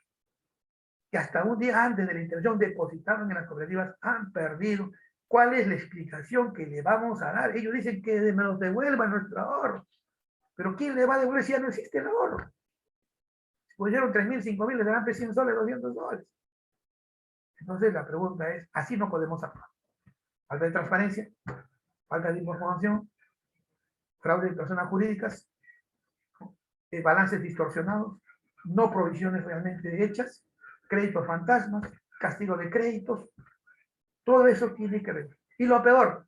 S2: que hasta un día antes de la intervención depositaron en las cooperativas, han perdido. ¿Cuál es la explicación que le vamos a dar? Ellos dicen que me los devuelvan nuestro ahorro. Pero ¿quién le va a devolver si ya no existe el ahorro? Si pusieron 3.000, 5.000, le darán 100 soles, 200 soles. Entonces la pregunta es, así no podemos actuar. Falta de transparencia, falta de información, fraude de personas jurídicas, balances distorsionados, no provisiones realmente hechas, créditos fantasmas, castigo de créditos, todo eso tiene que ver. Y lo peor,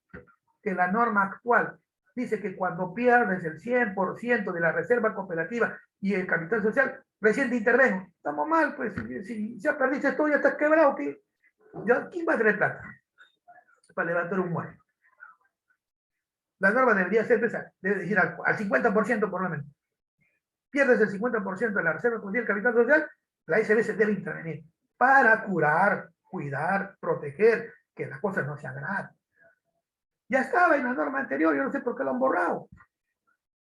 S2: que la norma actual dice que cuando pierdes el 100% de la reserva cooperativa y el capital social, recién te intervengo. Estamos mal, pues, si ya perdiste todo, ya estás quebrado, ¿qué? ¿Quién va a traer plata para levantar un muerto? La norma debería ser esa, debe decir al 50% por lo menos. pierdes el 50% de la reserva comunitaria del capital social, la SBS debe intervenir para curar, cuidar, proteger, que las cosas no se agraven. Ya estaba en la norma anterior, yo no sé por qué lo han borrado.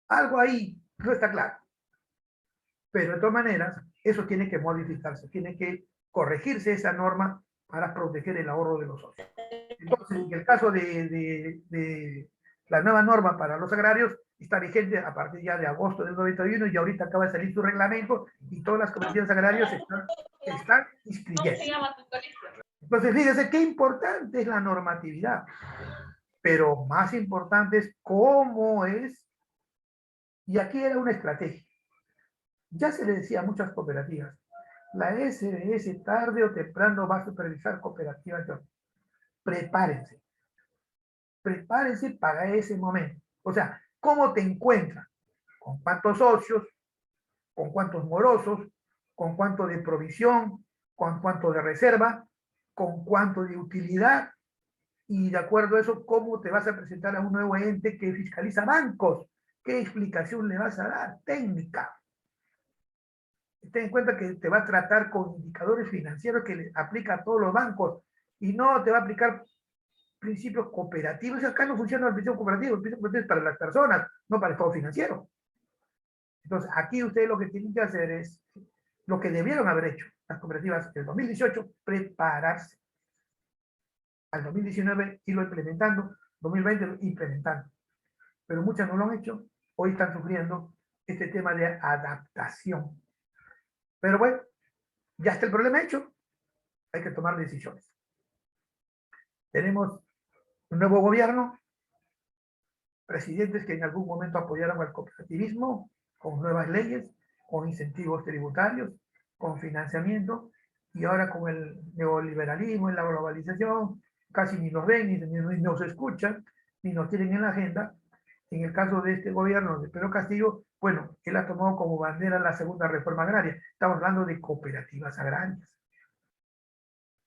S2: Algo ahí no está claro. Pero de todas maneras, eso tiene que modificarse, tiene que corregirse esa norma para proteger el ahorro de los socios. Entonces, en el caso de la nueva norma para los agrarios, está vigente a partir ya de agosto del 91 y ahorita acaba de salir su reglamento y todas las cooperativas agrarias están inscribiendo. Entonces, fíjense qué importante es la normatividad, pero más importante es cómo es, y aquí era una estrategia. Ya se le decía a muchas cooperativas, la SBS tarde o temprano va a supervisar cooperativas. Prepárense. Prepárense para ese momento. O sea, ¿cómo te encuentras? ¿Con cuántos socios? ¿Con cuántos morosos? ¿Con cuánto de provisión? ¿Con cuánto de reserva? ¿Con cuánto de utilidad? Y de acuerdo a eso, ¿cómo te vas a presentar a un nuevo ente que fiscaliza bancos? ¿Qué explicación le vas a dar? Técnica. Ten en cuenta que te va a tratar con indicadores financieros que le aplica a todos los bancos y no te va a aplicar principios cooperativos. Acá no funciona el principio cooperativo. El principio cooperativo es para las personas, no para el Estado financiero. Entonces, aquí ustedes lo que tienen que hacer es lo que debieron haber hecho las cooperativas en el 2018, prepararse. Al 2019 irlo implementando, 2020 implementando. Pero muchas no lo han hecho. Hoy están sufriendo este tema de adaptación. Pero bueno, ya está el problema hecho. Hay que tomar decisiones. Tenemos un nuevo gobierno, presidentes que en algún momento apoyaron al cooperativismo con nuevas leyes, con incentivos tributarios, con financiamiento, y ahora con el neoliberalismo y la globalización, casi ni nos ven, ni nos escuchan, ni nos tienen en la agenda. En el caso de este gobierno de Pedro Castillo, bueno, él ha tomado como bandera la segunda reforma agraria. Estamos hablando de cooperativas agrarias.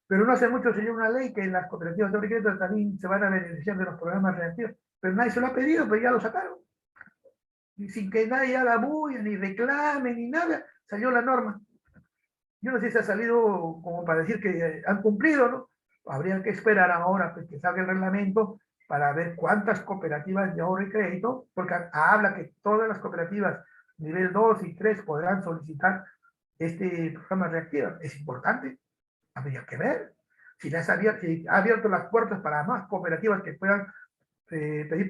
S2: Pero no hace mucho se dio una ley que las cooperativas de crédito también se van a beneficiar de los programas reactivos. Pero nadie se lo ha pedido, pero ya lo sacaron. Y sin que nadie haga bulla, ni reclame, ni nada, salió la norma. Yo no sé si ha salido como para decir que han cumplido, ¿no? Habría que esperar ahora pues, que salga el reglamento para ver cuántas cooperativas de ahorro y crédito, porque habla que todas las cooperativas nivel 2 y 3 podrán solicitar este programa reactivo. Es importante, habría que ver. Si ha abierto las puertas para más cooperativas que puedan pedir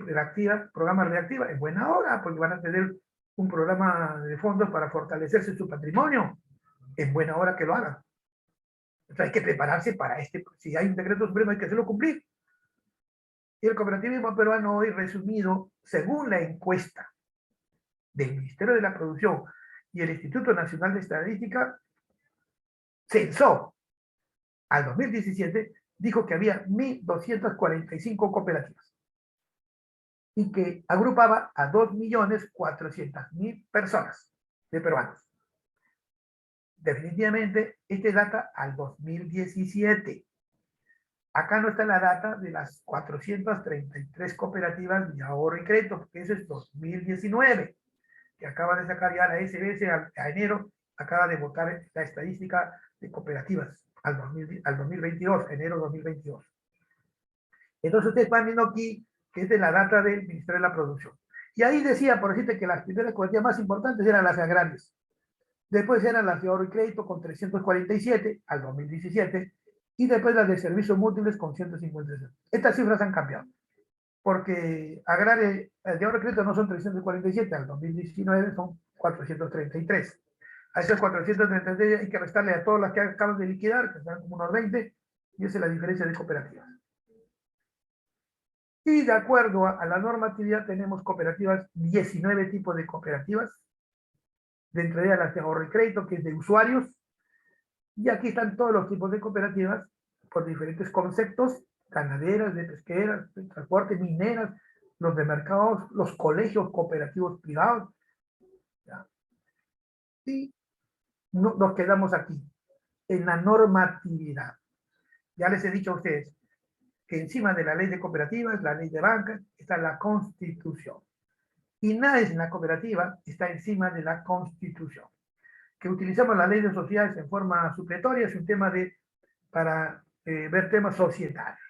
S2: programas reactivas, en buena hora, porque van a tener un programa de fondos para fortalecerse su patrimonio. En buena hora que lo hagan. O sea, hay que prepararse para si hay un decreto supremo hay que hacerlo cumplir. Y el cooperativismo peruano hoy resumido, según la encuesta del Ministerio de la Producción y el Instituto Nacional de Estadística, censó al 2017, dijo que había 1.245 cooperativas y que agrupaba a 2.400.000 personas de peruanos. Definitivamente, este data al 2017. Acá no está la data de las 433 cooperativas de ahorro y crédito, porque eso es 2019, que acaba de sacar ya la SBS a enero, acaba de votar la estadística de cooperativas al 2022, enero 2022. Entonces ustedes van viendo aquí que es de la data del Ministerio de la Producción. Y ahí decía, por decirte, que las primeras cooperativas más importantes eran las agrarias. Después eran las de ahorro y crédito con 347 al 2017 y después las de servicios múltiples con 156. Estas cifras han cambiado porque agrarias de ahorro y crédito no son 347, al 2019 son 433. A esas 433 hay que restarle a todas las que acaban de liquidar, que están como unos 20, y esa es la diferencia de cooperativas. Y de acuerdo a la normatividad tenemos cooperativas, 19 tipos de cooperativas, dentro de ellas las de ahorro y crédito, que es de usuarios, y aquí están todos los tipos de cooperativas por diferentes conceptos, ganaderas, de pesqueras, de transporte, mineras, los de mercados, los colegios cooperativos privados. ¿Ya? Y nos quedamos aquí, en la normatividad. Ya les he dicho a ustedes que encima de la ley de cooperativas, la ley de bancas, está la Constitución. Y nadie en la cooperativa está encima de la Constitución. Que utilizamos la ley de sociedades en forma supletoria es un tema para ver temas societarios.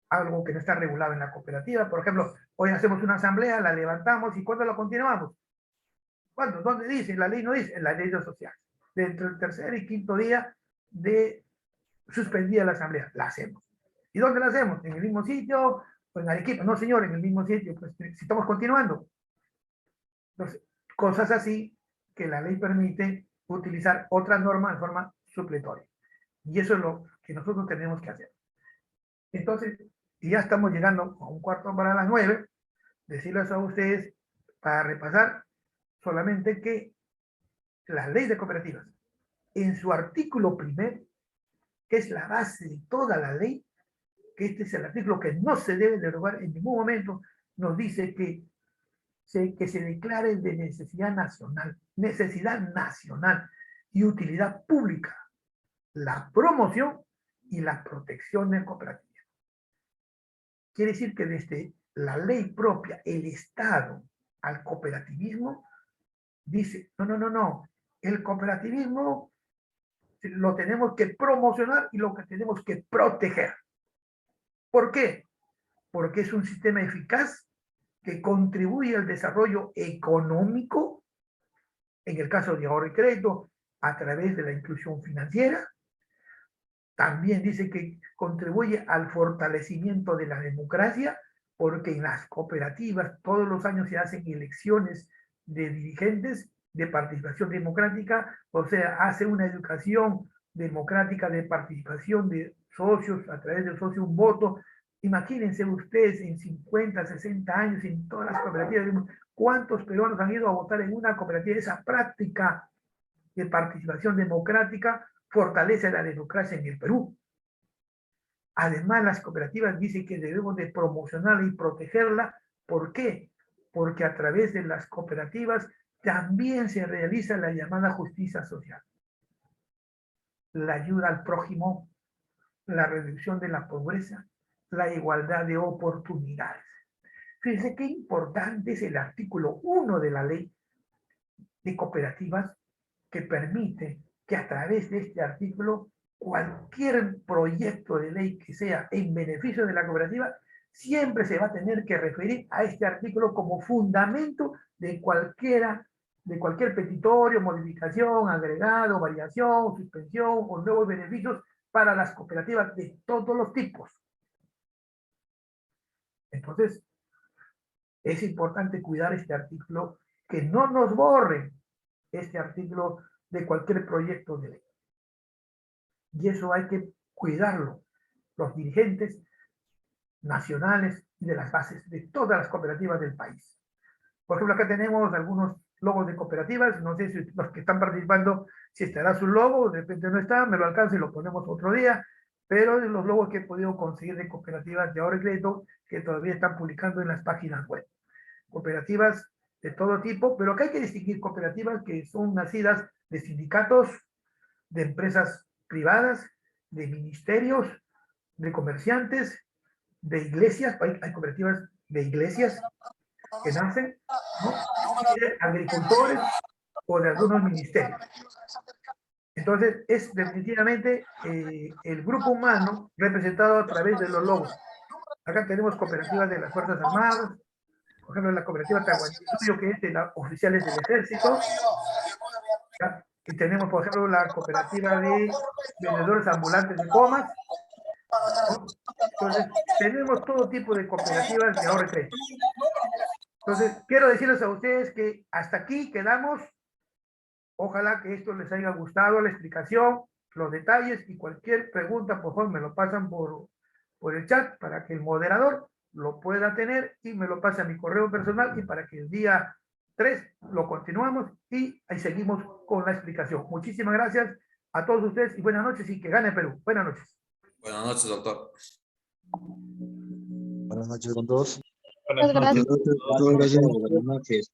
S2: Algo que no está regulado en la cooperativa. Por ejemplo, hoy hacemos una asamblea, la levantamos, ¿y cuándo la continuamos? ¿Cuándo? ¿Dónde dice? La ley no dice, en la ley de sociedades. Dentro del tercer y quinto día de suspendida la asamblea, la hacemos. ¿Y dónde la hacemos? ¿En el mismo sitio o en Arequipa? No, señor, en el mismo sitio, pues si estamos continuando. Entonces, cosas así que la ley permite utilizar otras normas de forma supletoria. Y eso es lo que nosotros tenemos que hacer. Entonces, ya estamos llegando a 8:45, decirles a ustedes, para repasar, solamente que la ley de cooperativas, en su artículo primero, que es la base de toda la ley, que este es el artículo que no se debe derogar en ningún momento, nos dice que se declare de necesidad nacional y utilidad pública la promoción y la protección del cooperativismo. Quiere decir que desde la ley propia, el Estado al cooperativismo dice, no, el cooperativismo lo tenemos que promocionar y lo que tenemos que proteger. ¿Por qué? Porque es un sistema eficaz que contribuye al desarrollo económico, en el caso de ahorro y crédito, a través de la inclusión financiera. También dice que contribuye al fortalecimiento de la democracia, porque en las cooperativas todos los años se hacen elecciones de dirigentes de participación democrática, o sea, hace una educación democrática de participación de socios, a través del socio un voto. Imagínense ustedes en 50, 60 años en todas las cooperativas, ¿cuántos peruanos han ido a votar en una cooperativa? Esa práctica de participación democrática fortalece la democracia en el Perú. Además, las cooperativas dicen que debemos de promocionarla y protegerla. ¿Por qué? Porque a través de las cooperativas también se realiza la llamada justicia social. La ayuda al prójimo, la reducción de la pobreza, la igualdad de oportunidades. Fíjense qué importante es el artículo 1 de la ley de cooperativas, que permite que a través de este artículo cualquier proyecto de ley que sea en beneficio de la cooperativa siempre se va a tener que referir a este artículo como fundamento de cualquier petitorio, modificación, agregado, variación, suspensión o nuevos beneficios para las cooperativas de todos los tipos. Entonces, es importante cuidar este artículo, que no nos borren este artículo de cualquier proyecto de ley. Y eso hay que cuidarlo, los dirigentes nacionales y de las bases de todas las cooperativas del país. Por ejemplo, acá tenemos algunos logos de cooperativas, no sé si los que están participando, si estará su logo, de repente no está, me lo alcanza y lo ponemos otro día, pero de los logos que he podido conseguir de cooperativas de ahorro y crédito que todavía están publicando en las páginas web. Cooperativas de todo tipo, pero acá hay que distinguir cooperativas que son nacidas de sindicatos, de empresas privadas, de ministerios, de comerciantes, de iglesias. Hay cooperativas de iglesias que nacen, ¿no?, de agricultores o de algunos ministerios. Entonces, es definitivamente el grupo humano representado a través de los logos. Acá tenemos cooperativas de las Fuerzas Armadas, por ejemplo, la cooperativa Tahuantinsuyo, que es de los oficiales del ejército. ¿Ya? Y tenemos, por ejemplo, la cooperativa de vendedores ambulantes de comas, ¿no? Entonces, tenemos todo tipo de cooperativas de ahorro y crédito. Entonces, quiero decirles a ustedes que hasta aquí quedamos. Ojalá que esto les haya gustado, la explicación, los detalles, y cualquier pregunta, por favor, me lo pasan por el chat para que el moderador lo pueda tener y me lo pase a mi correo personal, y para que el día 3 lo continuamos y ahí seguimos con la explicación. Muchísimas gracias a todos ustedes y buenas noches, y que gane Perú. Buenas noches.
S4: Buenas noches, doctor.
S5: Buenas noches con todos.
S6: Buenas noches.
S5: Buenas noches. Buenas noches.